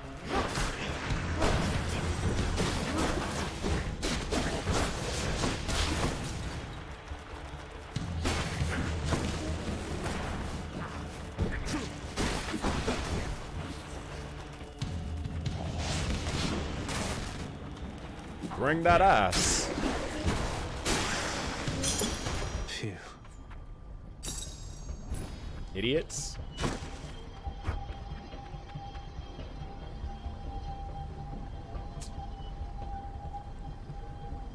Bring that ass. Phew. Idiots.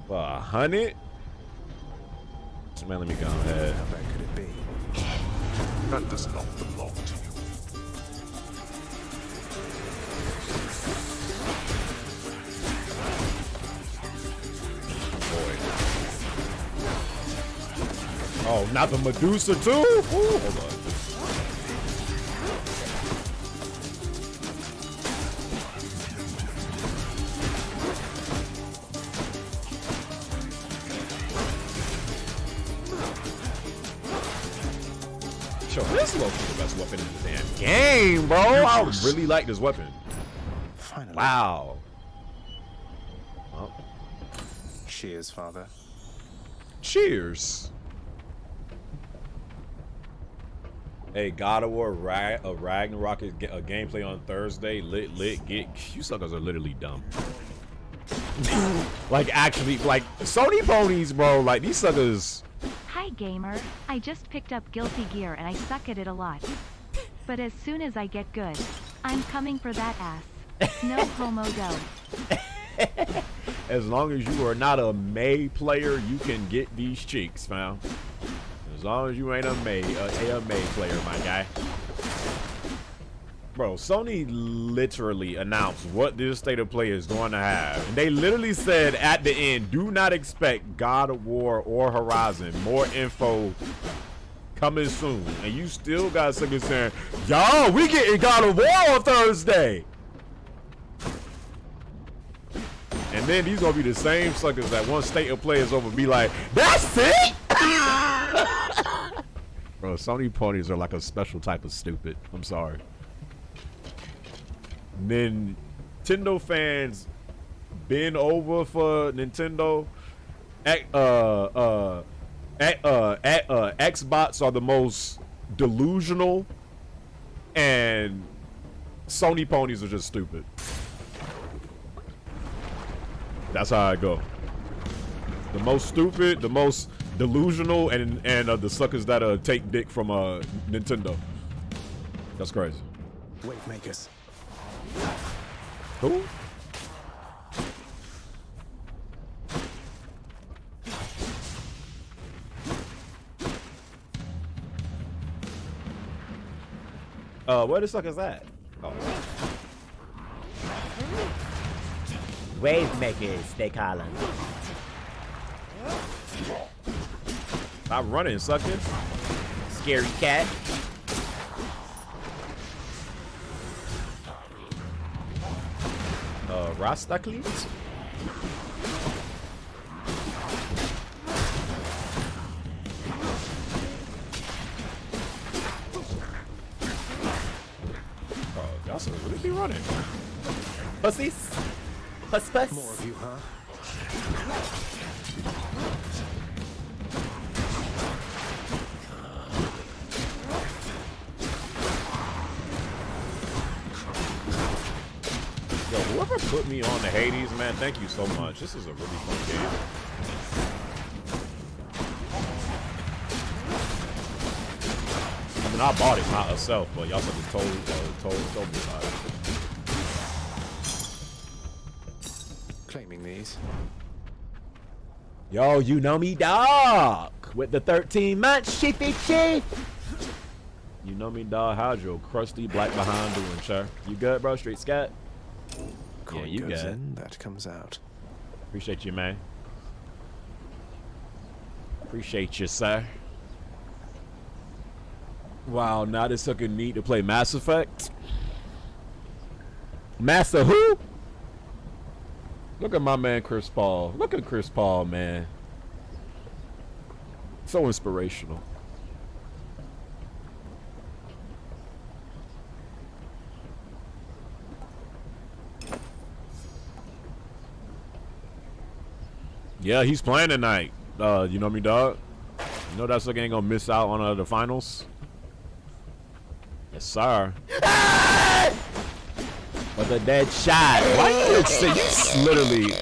For 100? Man, let me go ahead. How bad could it be? That does not belong to you. Oh, not the Medusa too? Ooh, hold on. Yo, this is the best weapon in the damn game, bro. I really like this weapon. Finally. Wow. Oh. Cheers, father. Cheers. Hey, God of War Ragnarok is a gameplay on Thursday. Lit, get. You suckers are literally dumb. Like, actually, like, Sony ponies, bro. Like, these suckers. Hi, gamer. I just picked up Guilty Gear and I suck at it a lot. But as soon as I get good, I'm coming for that ass. No homo dough. As long as you are not a May player, you can get these cheeks, fam. As long as you ain't a May player, my guy. Bro, Sony literally announced what this state of play is going to have. And they literally said at the end, do not expect God of War or Horizon. More info coming soon. And you still got suckers saying, yo, we getting God of War on Thursday. And then these gonna be the same suckers that once state of play is over be like, that's it. Bro, Sony ponies are like a special type of stupid. I'm sorry. Nintendo fans been over for Nintendo. Xbox are the most delusional, and Sony ponies are just stupid. That's how I go. The most stupid, the most delusional, and the suckers that take dick from Nintendo. That's crazy. Wave makers. Who? Where the fuck is that? Oh. Wave makers, they call them. I'm running, suckers. Scary cat. Rastaklis? Y'all should really be running. Pussies? Puss. More of you, huh? Yo, whoever put me on the Hades, man, thank you so much. This is a really fun game. I mean, I bought it, not myself, but y'all just told me about it. Claiming these. Yo, you know me, dog. With the 13 months, chiefy chief. You know me, dog. How's your crusty black behind doing, sir? You good, bro? Street scat? Coin yeah, you goes good. in, that comes out. Appreciate you, man. Appreciate you, sir. Wow, now this sucker need to play Mass Effect. Master who? Look at my man Chris Paul. Look at Chris Paul, man. So inspirational. Yeah, he's playing tonight. You know me, dog? You know that sucker ain't gonna miss out on the finals? Yes, sir. With a dead shot. Why you literally...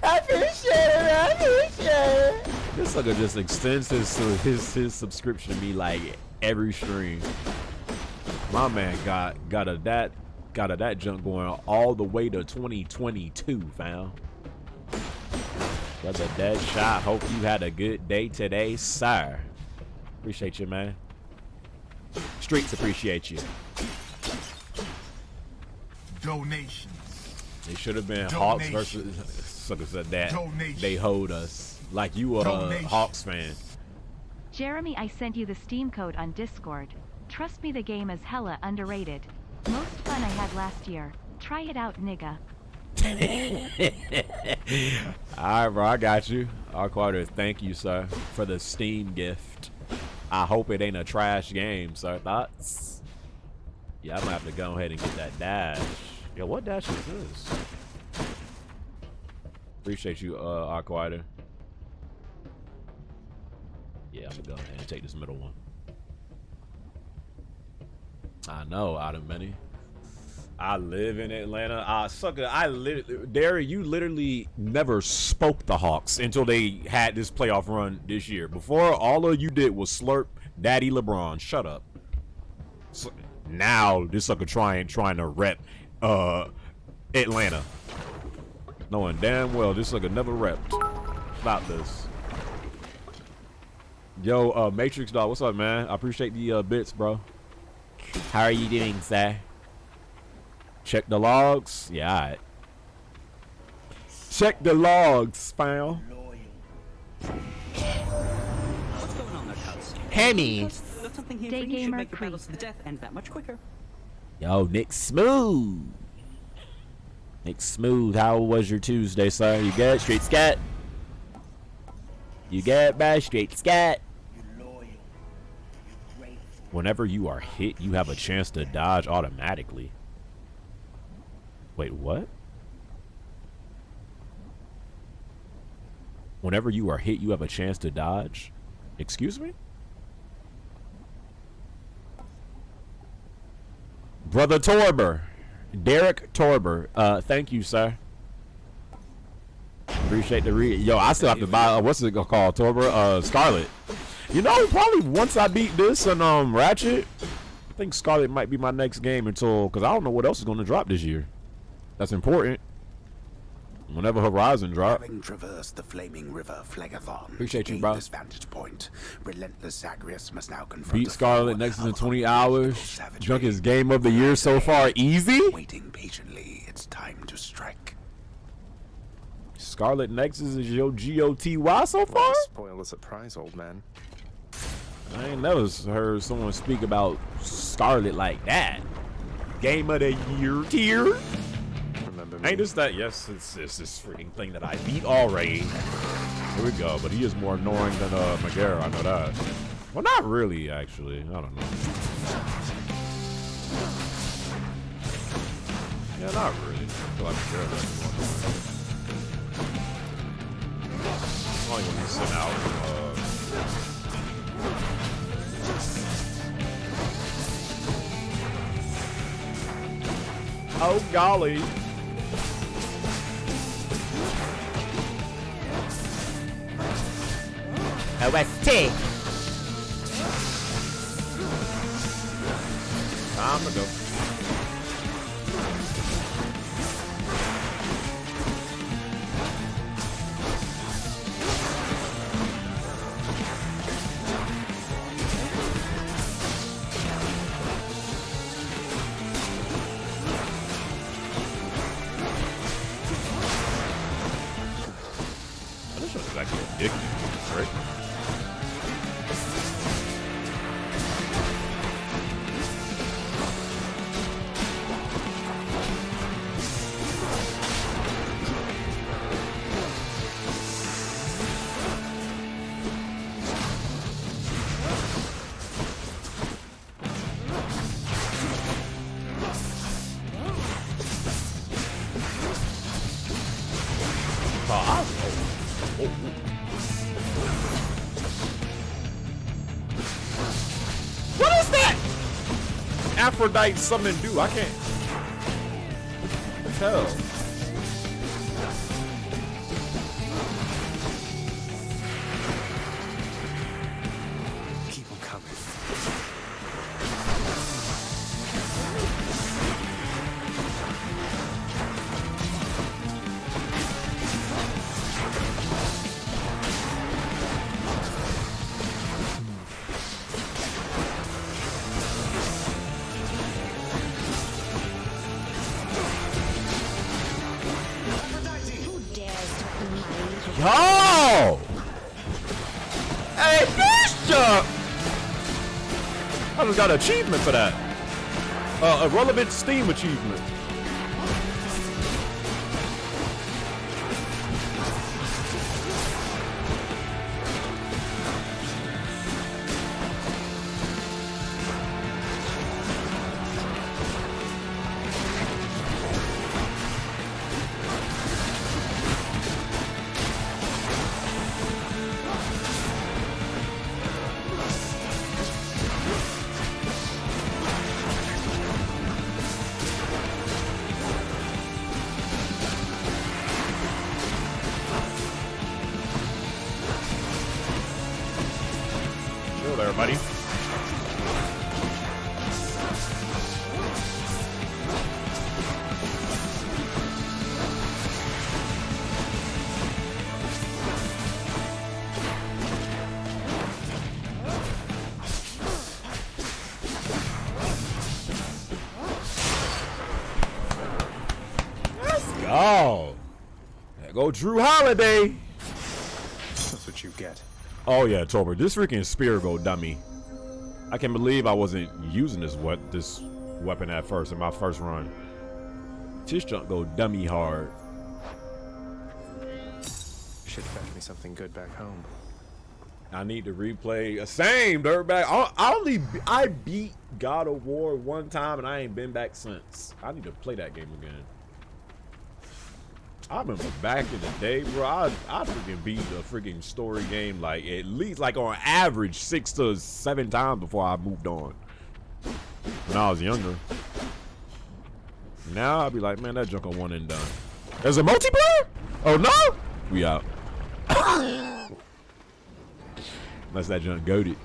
I appreciate it, I appreciate it. This sucker just extends his subscription to me like every stream. My man got a that junk going all the way to 2022, fam. That's a dead shot. Hope you had a good day today, sir. Appreciate you, man. Streets appreciate you. Donations. They should have been Hawks versus suckers at that. They hold us like you a Hawks fan. Jeremy, I sent you the Steam code on Discord. Trust me, the game is hella underrated. Most fun I had last year. Try it out, nigga. Alright, bro, I got you. Arquater, thank you, sir, for the Steam gift. I hope it ain't a trash game, sir. Thoughts? Yeah, I'm gonna have to go ahead and get that dash. Yo, what dash is this? Appreciate you, Arquater. Yeah, I'm gonna go ahead and take this middle one. I know, out of many. I live in Atlanta. Sucker, Derry, you literally never spoke the Hawks until they had this playoff run this year. Before, all of you did was slurp Daddy LeBron. Shut up. So, now, this sucker trying to rep Atlanta. Knowing damn well this sucker never repped. Stop this. Yo, Matrix Dog, what's up, man? I appreciate the bits, bro. How are you doing, sir? Check the logs. Yeah, alright. Check the logs, fam. What's going on there, Cubs? Hermes. Got something here for you. Should make your battles to the death end that much quicker. Yo, Nick Smooth. Nick Smooth, how was your Tuesday, sir? You good? Straight scat? You good, bruh? Straight scat? Whenever you are hit, you have a chance to dodge automatically. Wait, what? Whenever you are hit, you have a chance to dodge? Excuse me? Brother Torber. Derek Torber. Thank you, sir. Appreciate the read. Yo, I still have to buy, what's it called, Torber? Scarlet. You know, probably once I beat this and Ratchet, I think Scarlet might be my next game until, because I don't know what else is going to drop this year. That's important. Whenever Horizon drop. Having traversed the flaming river Phlegethon, appreciate you, bro. This vantage point, relentless Zagreus must now confront Beat Scarlet next in 20 hours. Drunkest game of the year so far. Easy. Waiting patiently, it's time to strike. Scarlet Nexus is your GOTY so far? Spoil the surprise, old man. I ain't never heard someone speak about Scarlet like that. Game of the year tier. Ain't this that? Yes, it's this freaking thing that I beat already. Here we go. But he is more annoying than Megara. I know that. Well, not really, actually. I don't know. Yeah, not really. I feel like Megara is more annoying. Only when you sit out. Oh golly. OST. Time to go. This one's actually addictive, right? What is that? Aphrodite summon do? I can't tell. Keep them coming. Yo! Hey, Bishop! I just got an achievement for that. A relevant Steam achievement. Chill there, buddy. Let's go. There go Drew Holiday. That's what you get. Oh yeah, Tober, this freaking spear go dummy. I can't believe I wasn't using this weapon at first in my first run. This junk go dummy hard. Should fetch me something good back home. I need to replay. Same, dirtbag. I beat God of War one time and I ain't been back since. I need to play that game again. I remember back in the day, bro. I freaking beat a freaking story game like at least like on average 6 to 7 times before I moved on. When I was younger. Now I'll be like, man, that junk on one and done. There's a multiplayer? Oh no! We out. Unless that junk goated.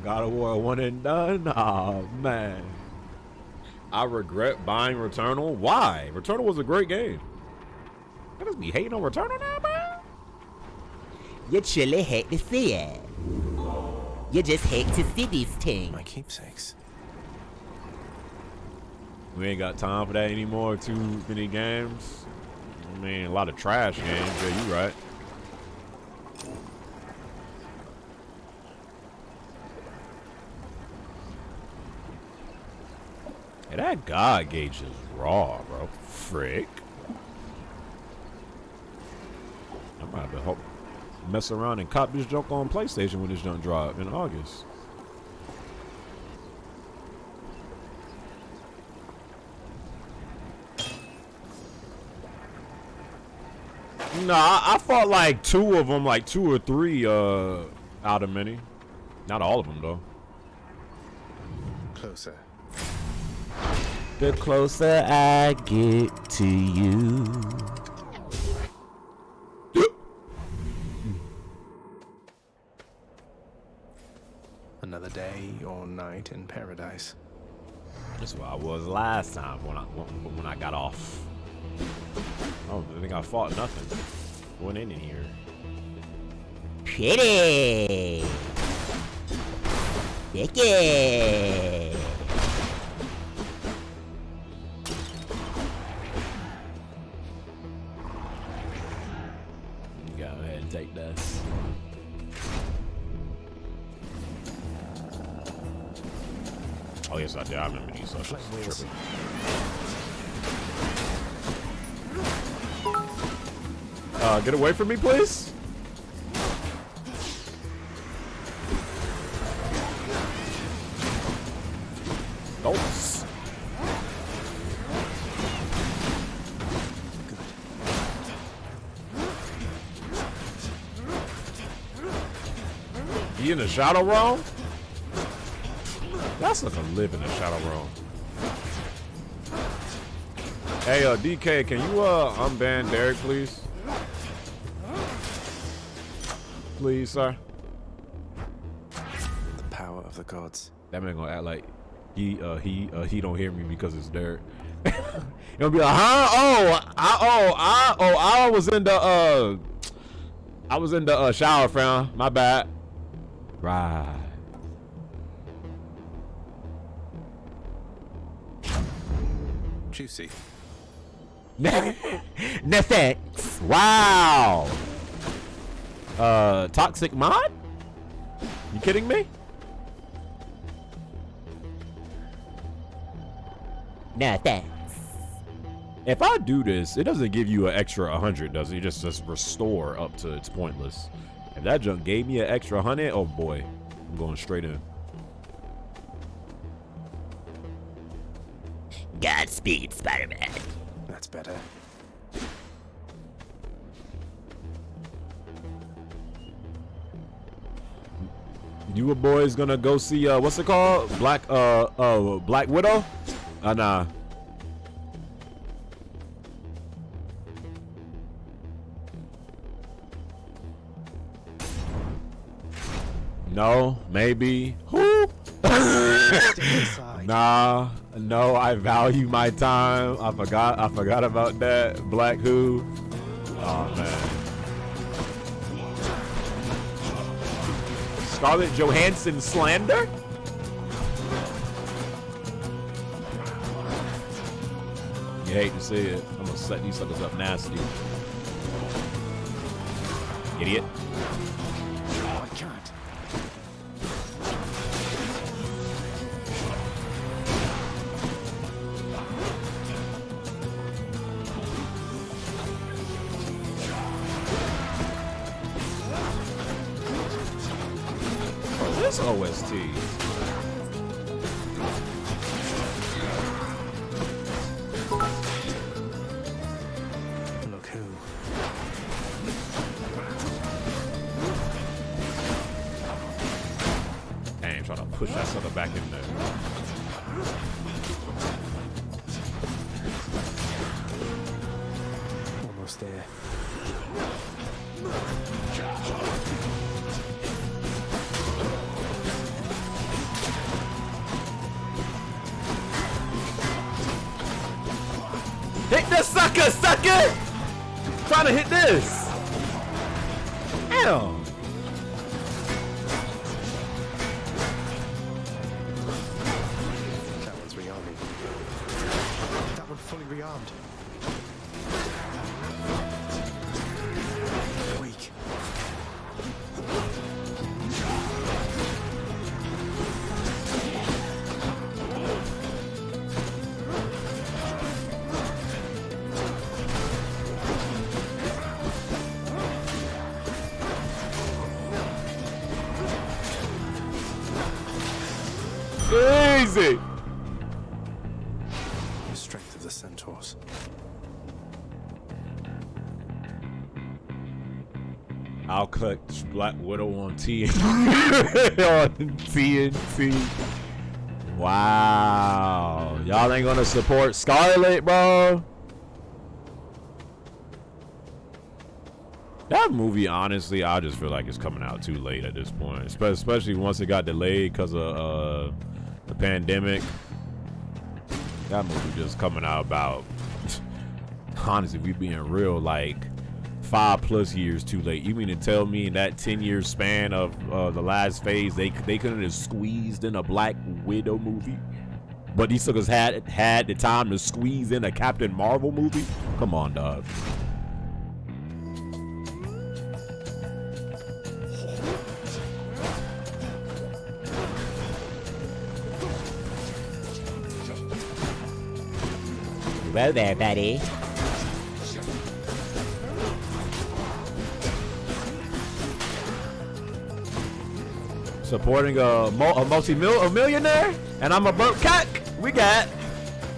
God of War one and done? Oh man. I regret buying Returnal. Why? Returnal was a great game. I just be hating on Returnal now, man. You truly hate to see it. You just hate to see these things. My keepsakes. We ain't got time for that anymore. Too many games. I mean, a lot of trash games. Yeah, you right. Hey, that God gauge is raw, bro. Frick. I might have to mess around and cop this junk on PlayStation when this junk drop in August. No, I fought like 2 of them, like 2 or 3 out of many. Not all of them though. Closer. The closer I get to you. Another day or night in paradise. That's what I was last time when I got off. Oh, I think I fought nothing. Went in here. Pretty. Vicky. Go ahead and take this. Oh yes, I did. I remember these socials. Get away from me, please. Oh. He in the shadow realm? That's like a live in the shadow realm. Hey, DK, can you unban Derek, please? Please, sir. The power of the gods. That man gonna act like he don't hear me because it's Derek. He'll be like, huh? I was in the shower, fam. My bad. Right. Juicy. No thanks. Wow. Toxic mod? You kidding me? No thanks. If I do this, it doesn't give you an extra 100, does it? It just says restore up to it's pointless. If that junk gave me an extra 100, oh boy, I'm going straight in. Godspeed, Spider-Man. That's better. You boys gonna go see what's it called? Black Widow? Nah. No, maybe. Who? Nah, no, I value my time. I forgot about that. Black who? Oh man. Scarlett Johansson slander? You hate to see it. I'm gonna set these suckers up nasty. Idiot. Oh, I can't. What's OST? Look who. Damn, trying to push that sucker back in there. Almost there. Hit the sucker, sucker! Trying to hit this. Damn. That one's rearming. That one fully rearmed. Weak. Easy. The strength of the centaurs. I'll cut Black Widow on TNT. On TNT. Wow. Y'all ain't gonna support Scarlet, bro? That movie, honestly, I just feel like it's coming out too late at this point. Especially once it got delayed because of the pandemic. That movie just coming out about, honestly, we being real, like 5+ years too late. You mean to tell me in that 10-year span of the last phase, they couldn't have squeezed in a Black Widow movie? But these suckers had the time to squeeze in a Captain Marvel movie? Come on, dog. Whoa there, buddy. Supporting a millionaire, and I'm a broke cock. We got.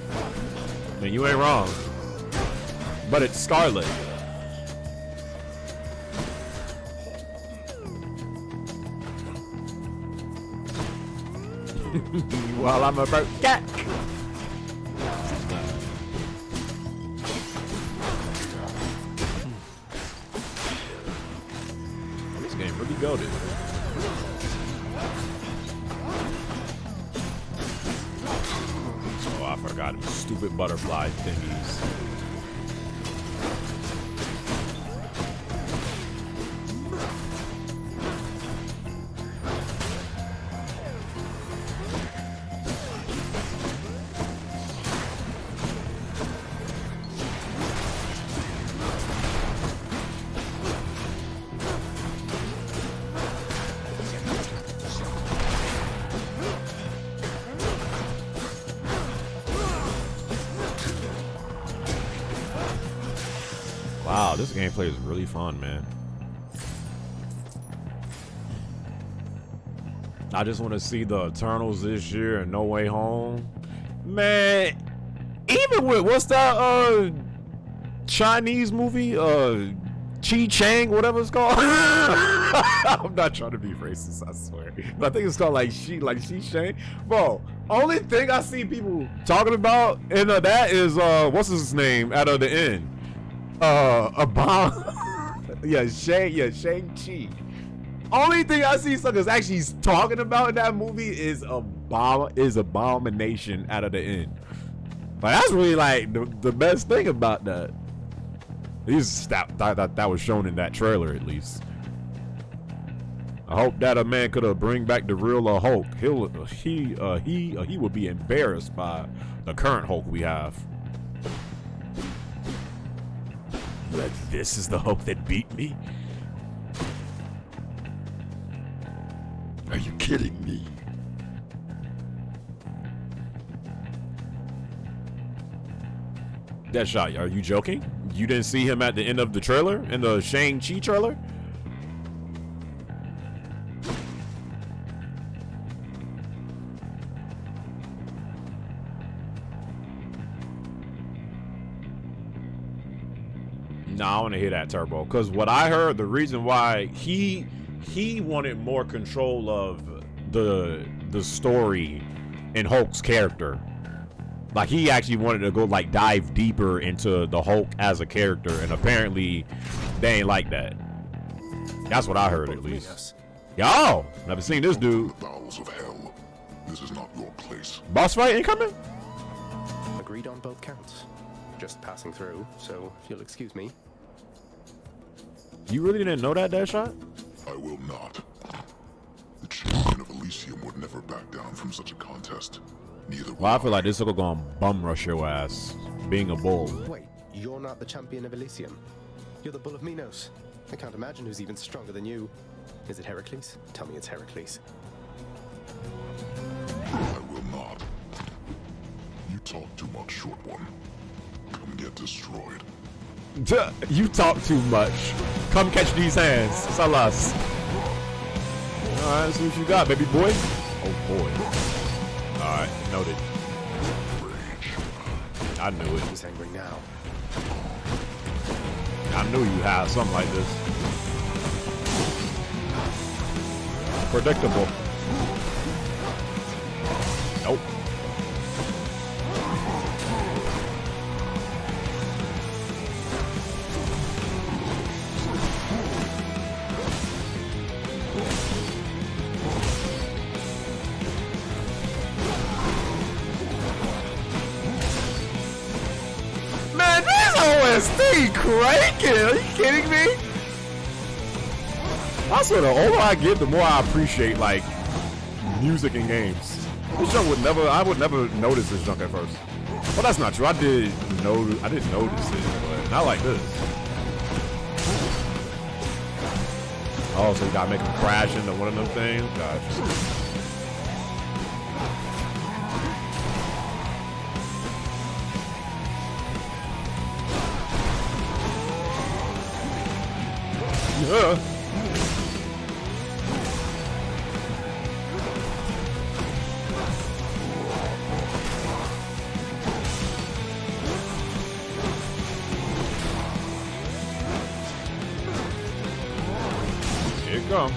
I mean, you ain't wrong. But it's Scarlet. While I'm a broke cock. This game really goated. Oh, I forgot them stupid butterfly thingies. Wow, this gameplay is really fun, man. I just want to see the Eternals this year and No Way Home. Man, even with, what's that Chinese movie? Chi Chang, whatever it's called. I'm not trying to be racist, I swear. But I think it's called like Chi Chang. Bro, only thing I see people talking about in that is what's his name out of the end? Shang-Chi. Only thing I see suckers actually talking about in that movie is Abomination out of the end. But that's really like the best thing about that. At least that was shown in that trailer, at least. I hope that a man could have bring back the real Hulk. He would be embarrassed by the current Hulk we have. But this is the Hulk that beat me? Are you kidding me? Deadshot, are you joking? You didn't see him at the end of the trailer? In the Shang-Chi trailer? Nah, I want to hear that, Turbo. Because what I heard, the reason why he wanted more control of the story in Hulk's character. Like, he actually wanted to go, like, dive deeper into the Hulk as a character, and apparently they ain't like that. That's what I heard, at least. Yo, never seen this dude. The bowels of hell. This is not your place. Boss fight ain't coming? Agreed on both counts. Just passing through, so if you'll excuse me. You really didn't know that, Deadshot? I will not. The champion of Elysium would never back down from such a contest. Neither will Well, I feel like this is gonna bum rush your ass, being a bull. Wait, you're not the champion of Elysium. You're the Bull of Minos. I can't imagine who's even stronger than you. Is it Heracles? Tell me it's Heracles. I will not. You talk too much, short one. Come get destroyed. You talk too much. Come catch these hands. Salas. Alright, let's see what you got, baby boy. Oh boy. Alright, noted. I knew it. He's angry now. I knew you had something like this. Predictable. Nope. Man, this OST cranking! Are you kidding me? I swear, the older I get, the more I appreciate, like, music in games. This junk I would never notice this junk at first. Well, that's not true. I didn't notice it, but not like this. Oh, so you gotta make him crash into one of them things? Gotcha. Yeah. Here it comes.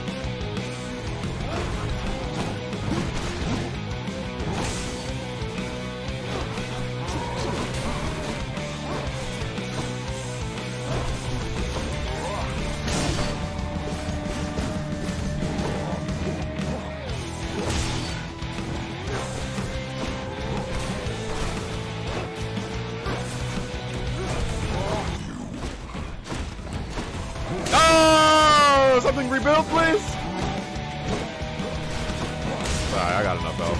Oh, something rebuilt, please. Sorry, I got enough health.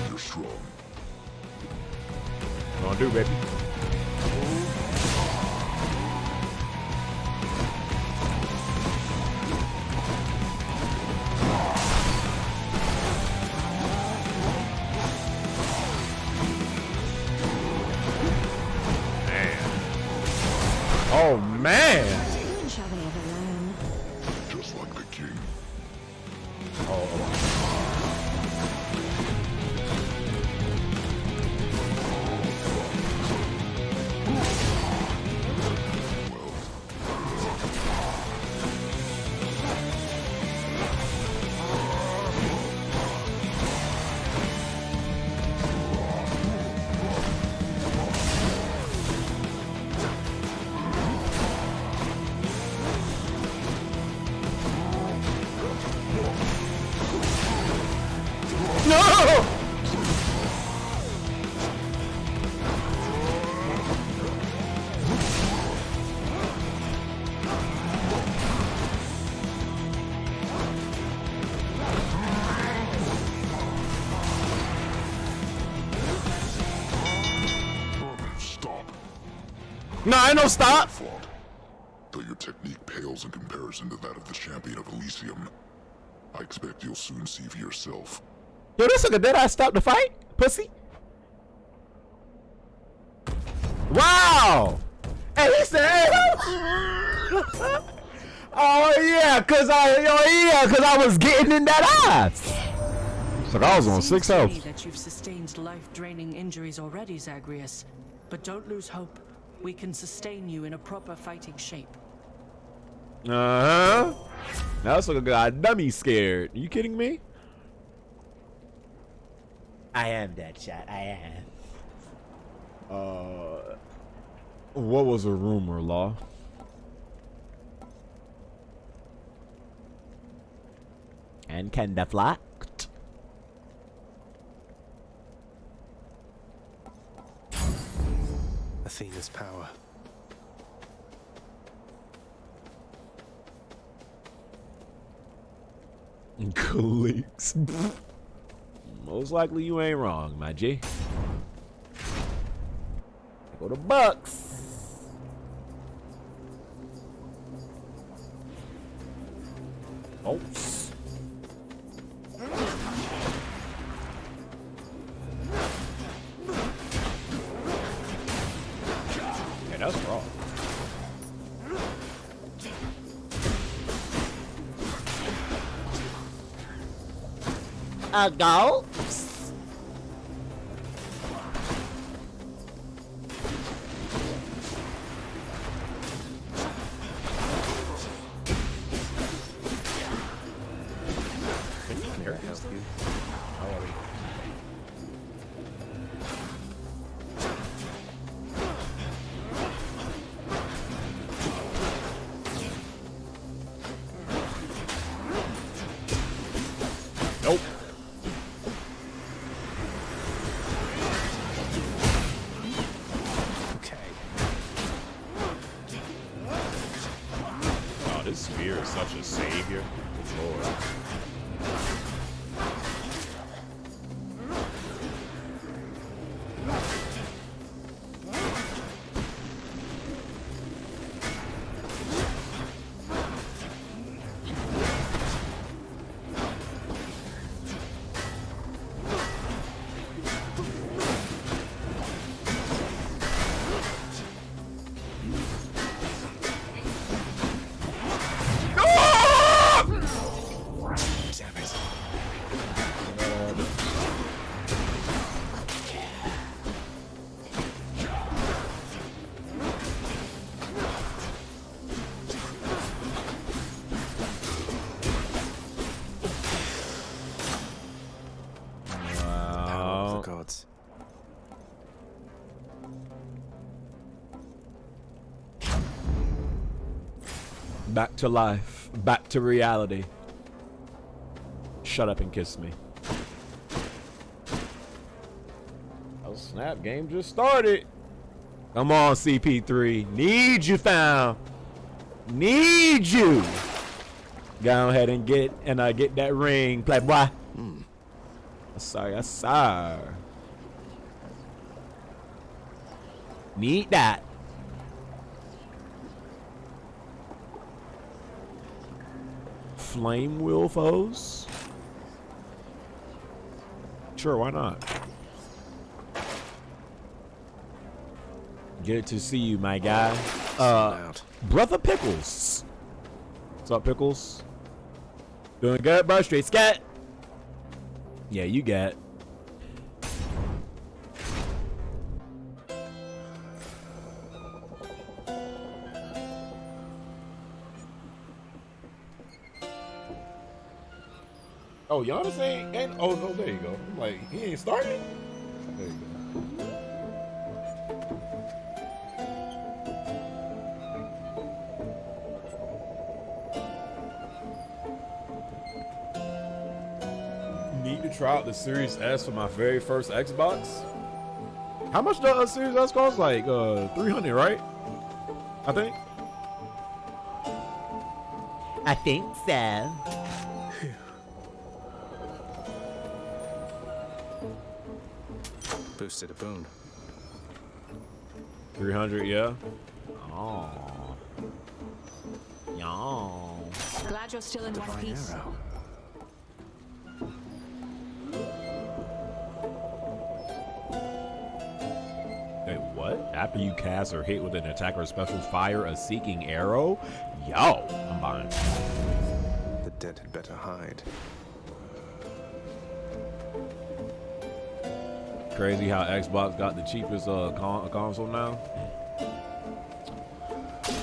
You're strong. Gonna do, baby. Man. Oh man. When shall they ever learn? Just like the king. Oh. No! Stop. No, ain't no stop. Fought. Though your technique pales in comparison to that of the champion of Elysium, I expect you'll soon see for yourself. Yo, this nigga did I stop the fight? Pussy? Wow! Hey, he said, hey, oh yeah, cause I was getting in that ass. So I was on 6 health. That you've sustained life-draining injuries already, Zagreus. But don't lose hope. We can sustain you in a proper fighting shape. Uh-huh. Now this nigga got dummy scared. Are you kidding me? I am Deadshot. I am. What was a rumor, Law? And can deflect. Athena's power. Clicks. Most likely you ain't wrong, my G. Go to Bucks. Oh. Okay, that's wrong. A goal? Nope. Okay. Oh, this spear is such a savior. Good Lord. Gods. Back to life. Back to reality. Shut up and kiss me. Oh snap, game just started. Come on, CP3. Need you, fam. Need you. Go ahead and get that ring, playboy. Sorry, sorry. Need that. Flame wheel foes? Sure, why not? Good to see you, my guy. Brother Pickles. What's up, Pickles? Doing good, bro? Straight scat. Yeah, you got. Oh, Giannis ain't. Oh no, there you go. I'm like, he ain't starting. There you go. Need to try out the Series S for my very first Xbox. How much does Series S cost? Like 300, right? I think. I think so. Boosted a boon. 300, yeah. Oh. Yo. Glad you're still in one piece. After you cast or hit with an attack or special, fire a seeking arrow. Yo, I'm buying. The dead had better hide. Crazy how Xbox got the cheapest console now.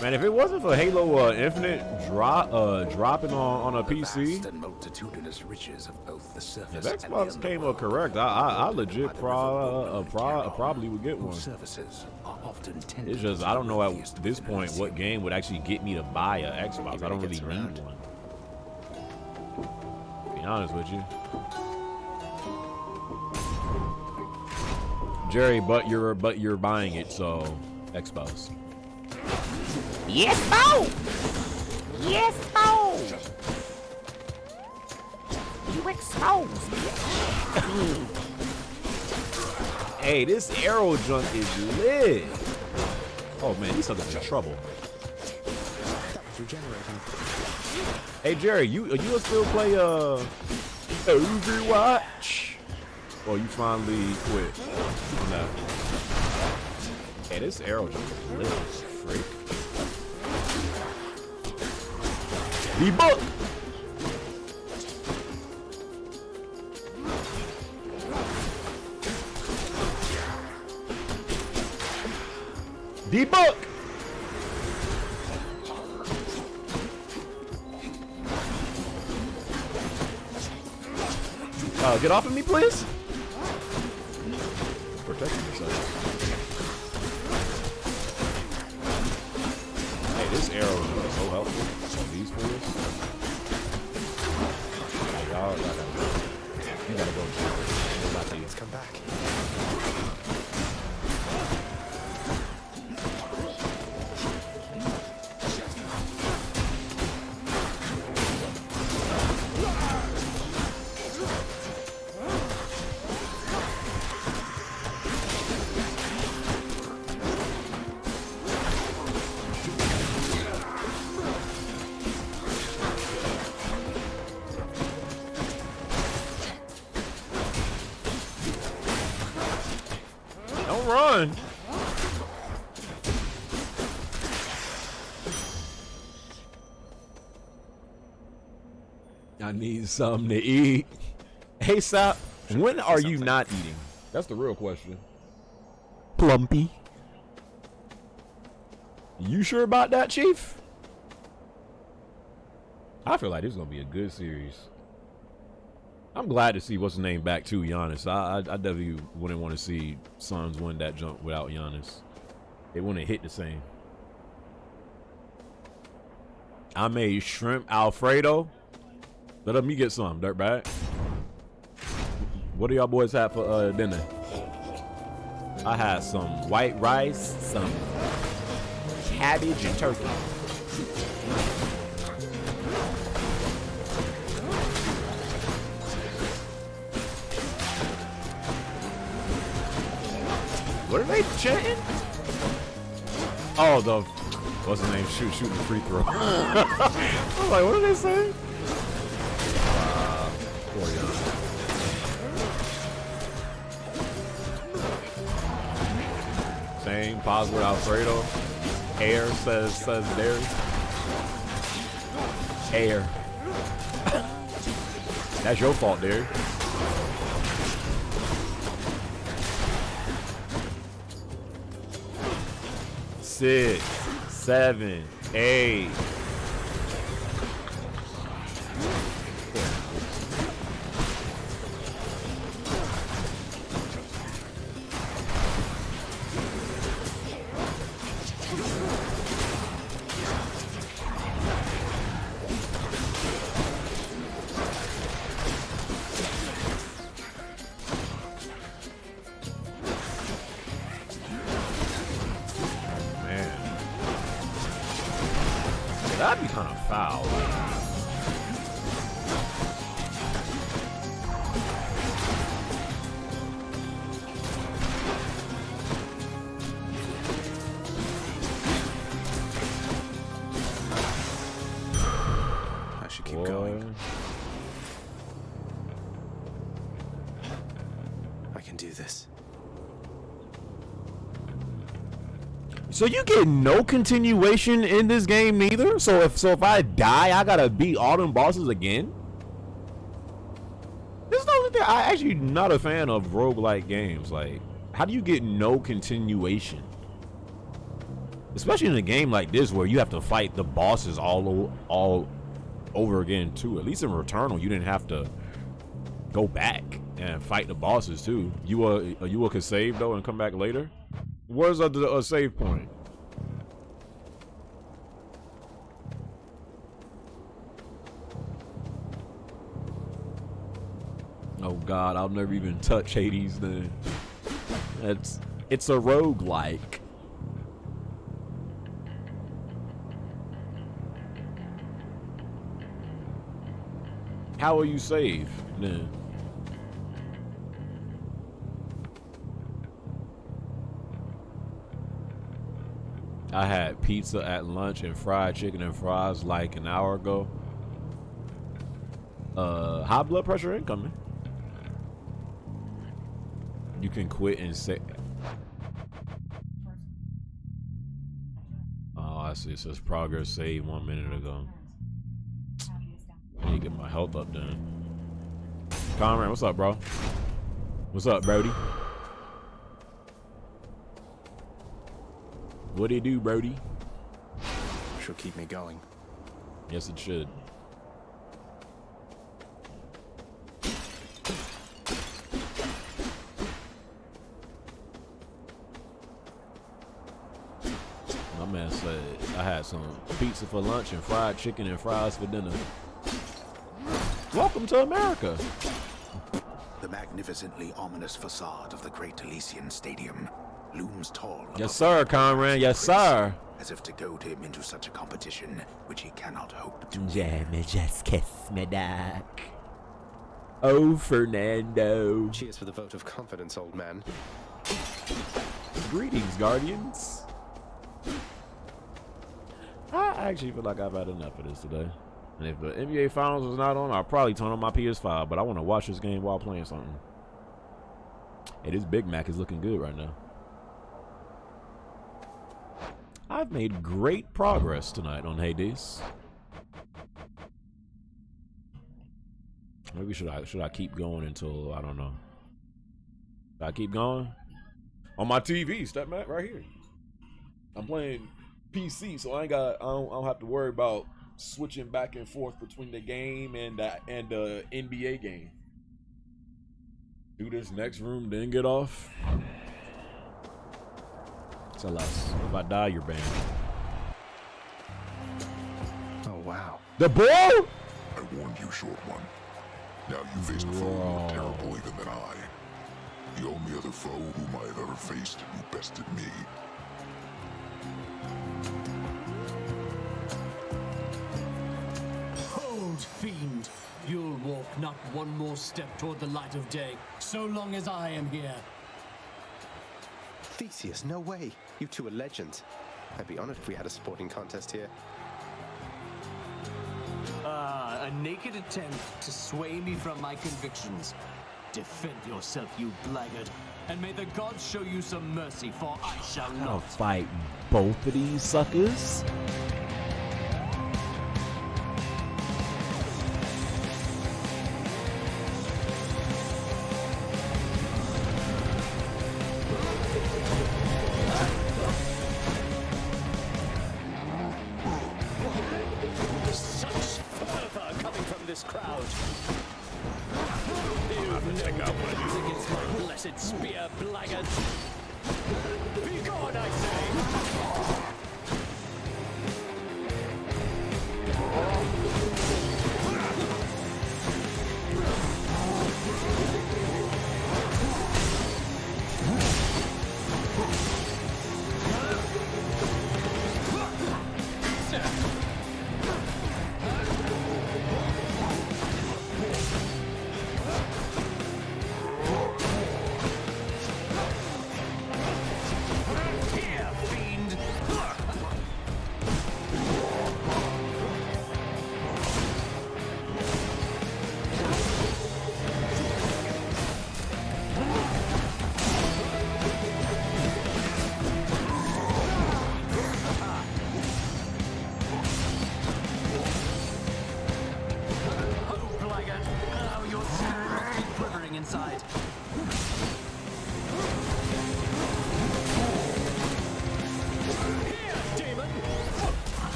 Man, if it wasn't for Halo Infinite dropping on a PC, and multitudinous riches of both the surface if Xbox came up correct, I legit probably would get one. Services are often It's just I don't know at this point what game would actually get me to buy a Xbox. I don't really need one. To be honest with you, Jerry, but you're buying it, so Xbox. Yes, Bo! Yes, Bo! You exposed me. Hey, this arrow junk is lit. Oh man, he's something in trouble. That was regenerating. Hey Jerry, you still play Overwatch? Or you finally quit on that? Hey, this arrow junk is lit as freak. Debug! Debug! Get off of me, please. Protecting yourself. Hey, this arrow is so helpful. These fools. Hey, y'all you gotta go. Let's come back. Don't run. I need something to eat. Hey, Sap, when are you not eating? That's the real question. Plumpy. You sure about that, Chief? I feel like this is going to be a good series. I'm glad to see what's his name back too, Giannis. I definitely wouldn't want to see Suns win that jump without Giannis. They wouldn't hit the same. I made shrimp Alfredo. Let me get some, dirtbag. What do y'all boys have for dinner? I had some white rice, some cabbage, and turkey. What are they chanting? Oh, the what's his name? Shooting the free throw. I was like, what are they saying? Poor young. Same password Alfredo. Air says Derry. Air. That's your fault, Derry. Six, 7, 8. That'd be kind of foul. I should keep going. I can do this. So you get no continuation in this game neither? So if I die, I gotta beat all them bosses again? This is the only thing. I actually not a fan of roguelike games. Like, how do you get no continuation? Especially in a game like this where you have to fight the bosses all over again too. At least in Returnal, you didn't have to go back and fight the bosses too. You could save though and come back later. Where's a save point? Oh God, I'll never even touch Hades then. It's a roguelike. How will you save then? I had pizza at lunch and fried chicken and fries like an hour ago. High blood pressure incoming. You can quit and say. Oh, I see. It says progress saved 1 minute ago. I need to get my health up then. Conrad, what's up, bro? What's up, Brody? What do you do, Brody? Should keep me going. Yes, it should. My man said I had some pizza for lunch and fried chicken and fries for dinner. Welcome to America. The magnificently ominous facade of the Great Elysian Stadium looms tall. Yes, sir, Conrad. Yes, sir. As if to goad him into such a competition which he cannot hope to Yeah, me just kiss me dog. Oh, Fernando. Cheers for the vote of confidence, old man. Greetings, Guardians. I actually feel like I've had enough of this today. And if the NBA Finals was not on, I'll probably turn on my PS5. But I want to watch this game while playing something. Hey, this Big Mac is looking good right now. I've made great progress tonight on Hades. Maybe should I keep going until, I don't know. Should I keep going? On my TV, step back right here. I'm playing PC, so I don't have to worry about switching back and forth between the game and the NBA game. Do this next room, then get off. Tell us. If I die, you're banned. Oh wow. The ball? I warned you, short one. Now you face a foe more terrible even than I. The only other foe whom I have ever faced who bested me. Hold, fiend! You'll walk not one more step toward the light of day, so long as I am here. Theseus, no way. You two are legends. I'd be honored if we had a sporting contest here. A naked attempt to sway me from my convictions. Defend yourself, you blackguard, and may the gods show you some mercy, for I shall I'll not. fight both of these suckers. Such fervor coming from this crowd. Against my blessed spear, blackguards. Be gone, I say!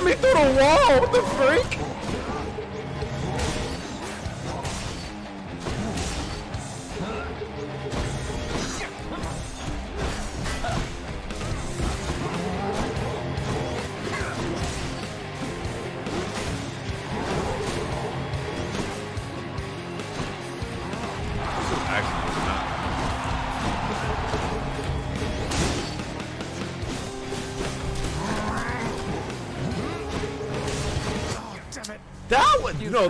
shot me through the wall. What the freak?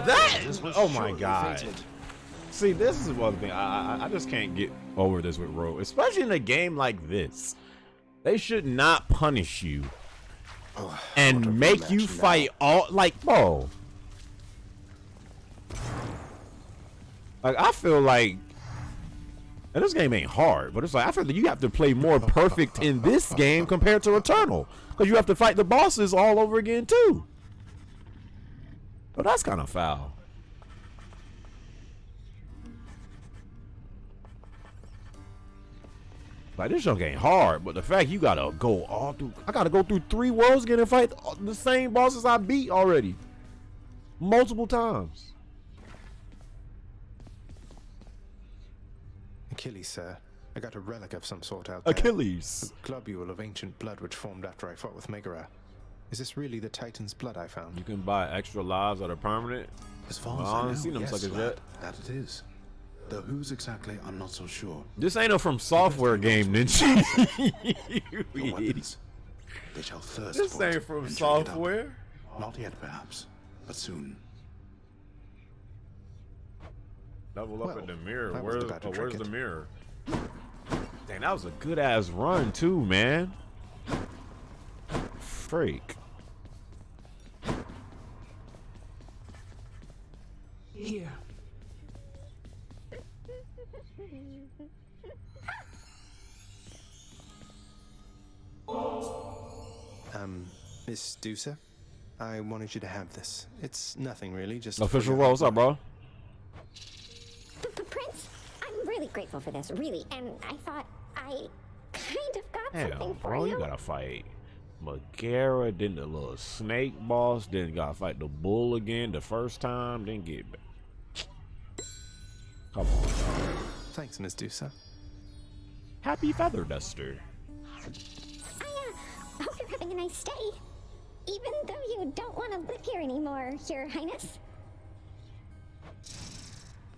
That was oh my god. See, this is one thing I just can't get over this with Rogue, especially in a game like this. They should not punish you and make you fight all like, bro. Like, I feel like, and this game ain't hard, but it's like I feel that you have to play more perfect in this game compared to Eternal, because you have to fight the bosses all over again too. But that's kind of foul. Like, this junk ain't hard, but the fact you gotta go all through, I gotta go through 3 worlds again and fight the same bosses I beat already, multiple times. Achilles, sir. I got a relic of some sort out there. Achilles. A globule of ancient blood which formed after I fought with Megara. Is this really the Titan's blood I found? You can buy extra lives that are permanent. As far as I I haven't know, seen them yes, suckers lad, yet. that it is. Though whose exactly, I'm not so sure. This ain't a From Software game, Ninja. Your weapons, they shall thirst This for it ain't From and drink it up. Software. Not yet, perhaps, but soon. Level up in the mirror. I Where's wasn't about to trick the it. mirror? Dang, that was a good ass run too, man. Freak. Here. Miss Dusa, I wanted you to have this. It's nothing really, just Official role. What's up, bro? Prince, I'm really grateful for this, really, and I thought I kind of got Damn, something for bro, you. you gotta fight Megara, then the little snake boss, then you gotta fight the bull again the first time, then get back. Come on. Thanks, Miss Dusa. Happy Feather Duster. I hope you're having a nice stay. Even though you don't want to live here anymore, Your Highness.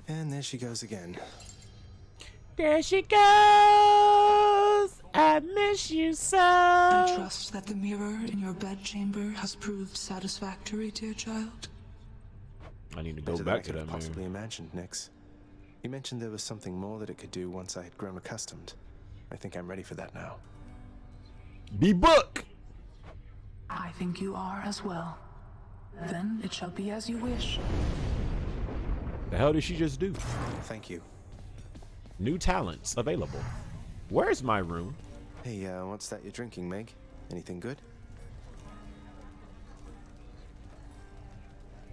And there she goes again. There she goes. I miss you so. I trust that the mirror in your bedchamber has proved satisfactory, dear child. I need to go Better back than to I could that have possibly mirror. imagined, Nix. You mentioned there was something more that it could do once I had grown accustomed. I think I'm ready for that now. Be book. I think you are as well. Then it shall be as you wish. The hell did she just do? Thank you. New talents available. Where's my room? Hey, what's that you're drinking, Meg? Anything good?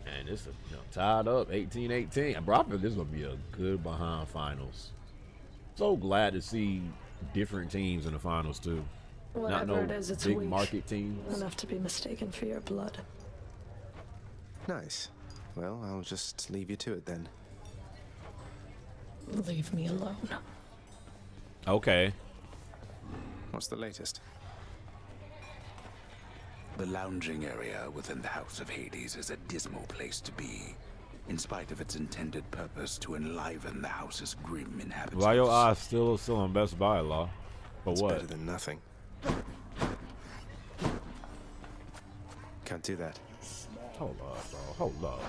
And this is tied up 18-18. Bro, I feel this is gonna be a good behind finals. So glad to see different teams in the finals too. Not Whatever no it is, it's big weak. market teams. Enough to be mistaken for your blood. Nice. Well, I'll just leave you to it then. Leave me alone. Okay. What's the latest? The lounging area within the House of Hades is a dismal place to be, in spite of its intended purpose to enliven the house's grim inhabitants. Why your eyes still on Best Buy, Law? For It's what? better than nothing. Can't do that. Hold up, bro. Hold up.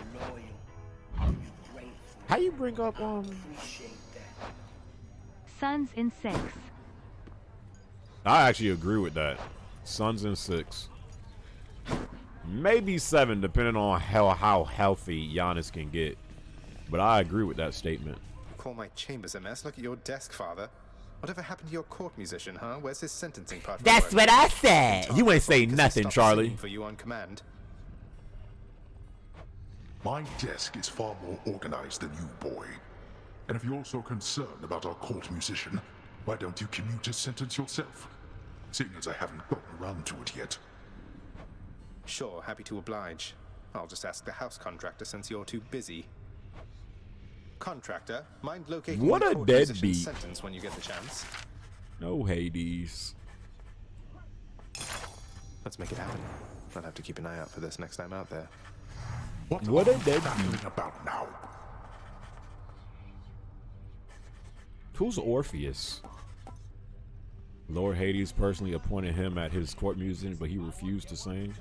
How you bring up Sons in 6. I actually agree with that. Suns in 6. Maybe 7, depending on how healthy Giannis can get. But I agree with that statement. You call my chambers a mess? Look at your desk, Father. Whatever happened to your court musician, huh? Where's his sentencing part? That's what I said. You ain't say nothing, Charlie. For you on command. My desk is far more organized than you, boy. And if you're so concerned about our court musician, why don't you commute his sentence yourself? Seeing as I haven't gotten around to it yet. Sure, happy to oblige. I'll just ask the house contractor since you're too busy. Contractor, mind locating What the a court musician's deadbeat. sentence when you get the chance. No Hades. Let's make it happen. I'll have to keep an eye out for this next time out there. What a deadbeat. About now. Who's Orpheus? Lord Hades personally appointed him at his court music, but he refused to sing.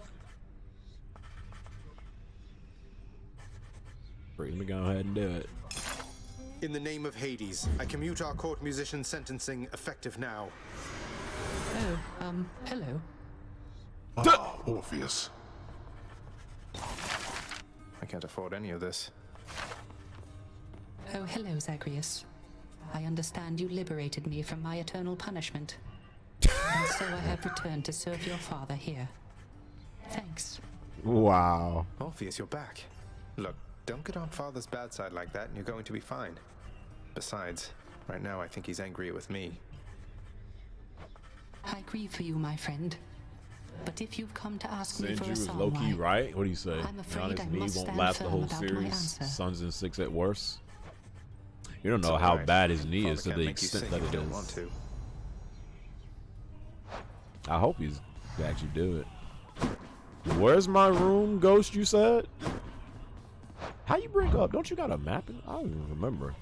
Great, let me go ahead and do it. In the name of Hades, I commute our court musician sentencing effective now. Oh, hello. Ah, Orpheus. I can't afford any of this. Oh, hello, Zagreus. I understand you liberated me from my eternal punishment. And so I have returned to serve your father here. Thanks. Wow. Orpheus, you're back. Look, don't get on father's bad side like that and you're going to be fine. Besides, right now I think he's angry with me. I grieve for you, my friend. But if you've come to ask me for Senju a is song, low-key why, right? What do you say? I'm afraid Giannis I knee must won't stand last the firm whole about my series. answer. Suns in 6 at worst. You don't It's know all how right. bad his knee Father is to can't the make you extent sing that if it you don't want is. to. I hope he's to actually do it. Where's my room, Ghost, you said? How you bring up? Don't you got a map? I don't even remember.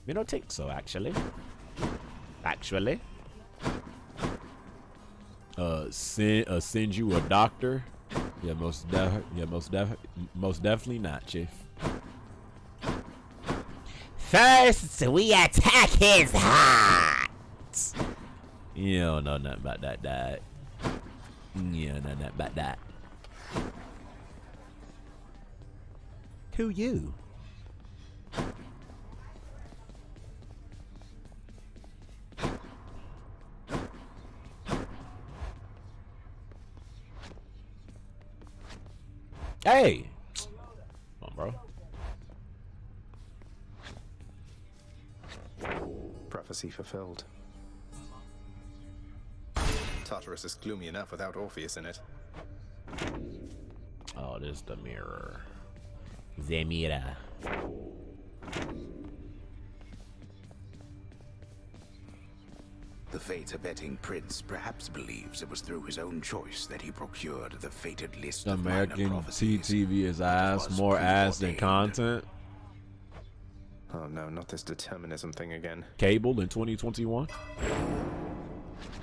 You don't think so, actually. Actually. Send you a doctor? Yeah, most definitely not, Chief. First, we attack his heart. You don't know nothing about that, Dad. You don't know nothing about that. Who you? Hey! Come on, bro. Prophecy fulfilled. Tartarus is gloomy enough without Orpheus in it. Oh, this is the mirror. The mirror. The fate-abetting prince perhaps believes it was through his own choice that he procured the fated list of minor American prophecies. TTV is ass, more ass than content. Oh no, not this determinism thing again. Cable in 2021.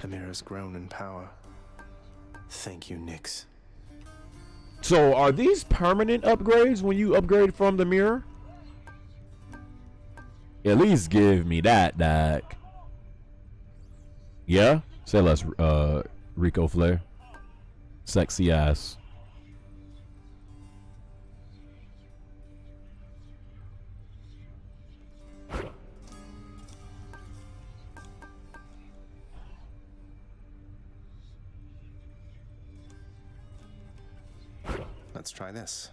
The mirror's grown in power. Thank you, Nyx. So are these permanent upgrades when you upgrade from the mirror? At least give me that, Dak. Yeah? Say less, Rico Flair. Sexy ass. Let's try this.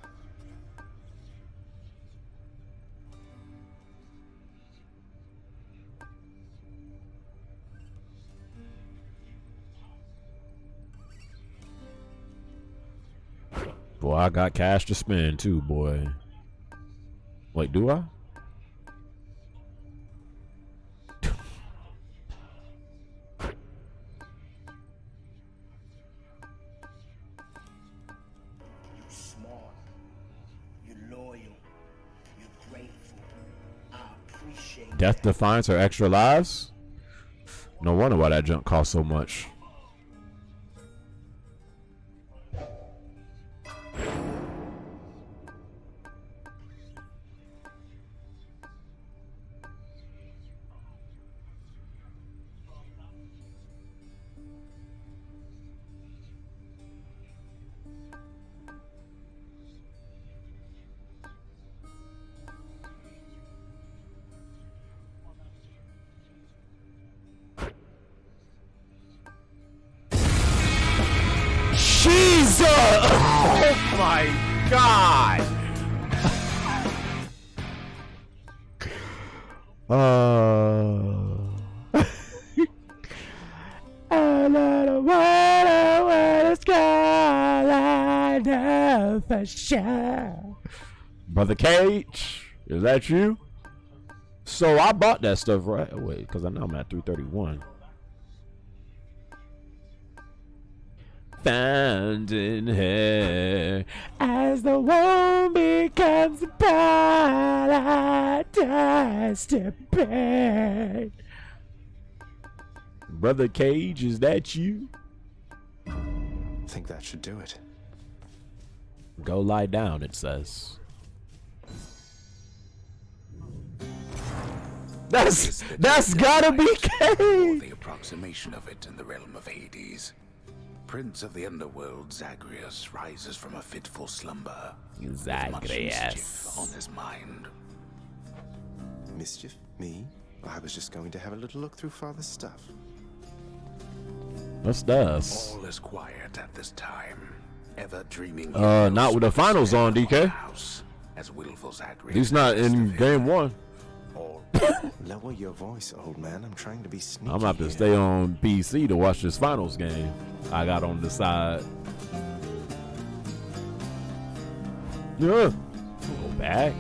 Boy, I got cash to spend too, boy. Wait, do I? Death Defiance or extra lives? No wonder why that junk costs so much. Jesus! Oh my God! Brother Cage, is that you? So I bought that stuff, right? Oh, wait, because I know I'm at 331. Found in her as the one becomes paradise to burn. Brother Cage, is that you? I think that should do it. Go lie down, it says. That's gotta be Cage. The approximation of it in the realm of Hades. Prince of the underworld, Zagreus, rises from a fitful slumber. Zagreus. On his mind. Mischief? Me? I was just going to have a little look through Father's stuff. What's this? All is quiet at this time. Ever dreaming. Not with the finals on, DK. As willful Zagreus. He's not in game 1. Lower your voice, old man. I'm trying to be sneaky. I'm gonna have to stay on PC to watch this finals game. I got on the side. Yeah. Go back.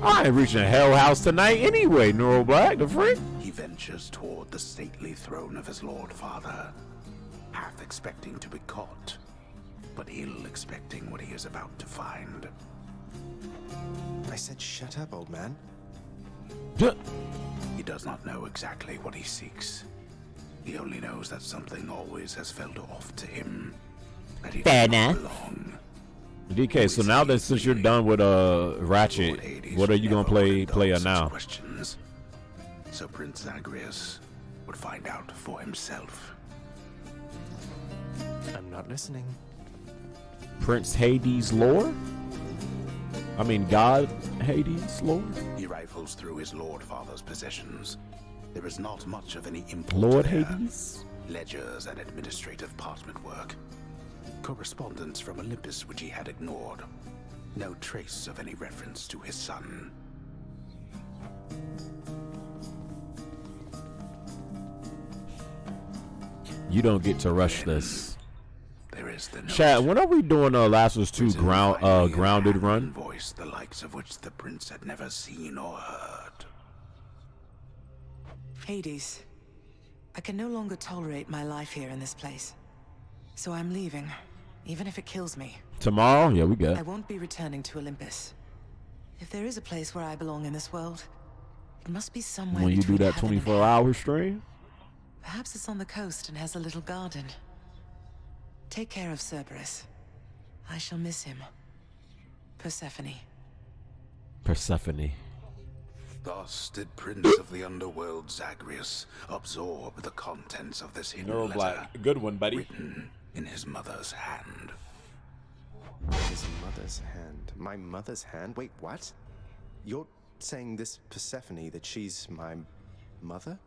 I ain't reaching Hell House tonight anyway, Neuro Black, the freak. He ventures toward the stately throne of his Lord Father, half expecting to be caught, but ill expecting what he is about to find. I said shut up, old man. He does not know exactly what he seeks. He only knows that something always has felt off to him. That he Fair does not enough. belong. DK, so now that since you're done with Ratchet, what are you gonna play now? Questions. So Prince Zagreus would find out for himself. I'm not listening. Prince Hades lore? I mean God Hades lore? He rifles through his Lord Father's possessions. There is not much of any import Lord there. Hades? Ledgers and administrative parchment work. Correspondence from Olympus which he had ignored. No trace of any reference to his son. You don't get to rush this. There is the Chat, when are we doing Last of Us 2 grounded run? Voice the likes of which the prince had never seen or heard. Hades, I can no longer tolerate my life here in this place. So I'm leaving, even if it kills me. Tomorrow? Yeah, we good. I won't be returning to Olympus. If there is a place where I belong in this world, it must be somewhere When you do between that heaven and 24-hour stream? Perhaps it's on the coast and has a little garden. Take care of Cerberus. I shall miss him. Persephone. Persephone. Thus did Prince of the Underworld Zagreus absorb the contents of this hidden Neural letter. Black. Good one, buddy. Written in his mother's hand. His mother's hand. My mother's hand? Wait, what? You're saying this Persephone, that she's my mother?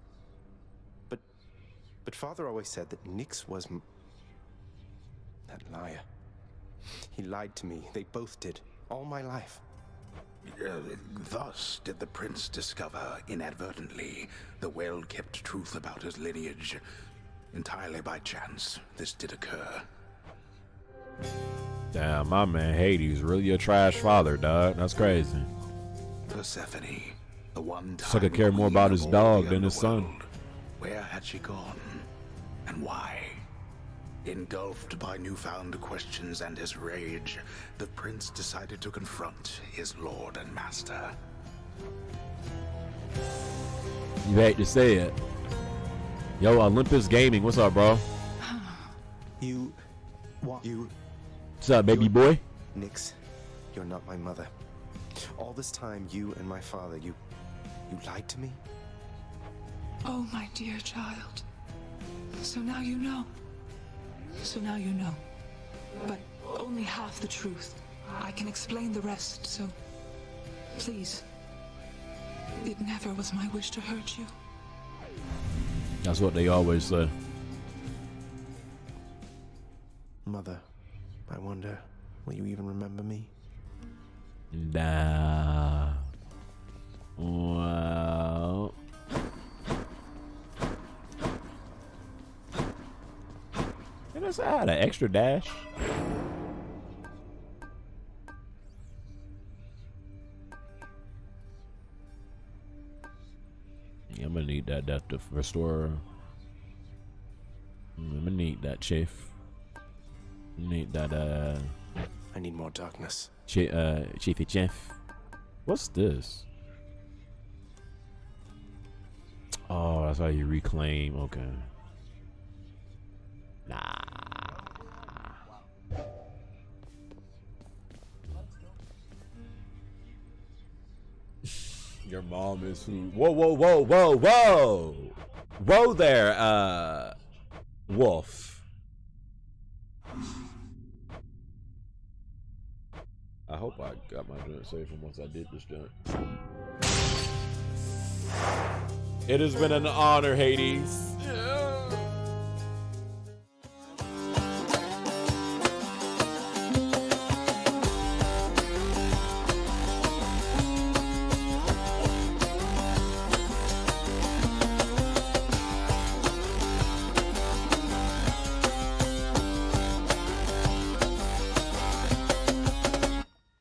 But Father always said that Nyx was that liar. He lied to me. They both did. All my life. Thus did the prince discover, inadvertently, the well-kept truth about his lineage. Entirely by chance, this did occur. Damn, my man Hades really a trash father, dog. That's crazy. Persephone, the one time Sucker care more about his queen of dog all than the his son. underworld. Where had she gone? And why? Engulfed by newfound questions and his rage, the prince decided to confront his lord and master. You hate to say it. Yo, Olympus Gaming, what's up, bro? What's up, baby boy? Nyx, you're not my mother. All this time, you and my father, you lied to me? Oh, my dear child. So now you know. So now you know. But only half the truth. I can explain the rest, so please. It never was my wish to hurt you. That's what they always say. Mother, I wonder, will you even remember me? Nah. Well. And let's add an extra dash. Yeah, I'm gonna need that death to restore. I'm gonna need that, Chief. Need that, I need more darkness. Chiefy Chief. What's this? Oh, that's how you reclaim. Okay. Nah. Your mom is who? Whoa, whoa, whoa, whoa, whoa! Whoa there, Wolf. I hope I got my joint safe from once I did this joint. It has been an honor, Hades.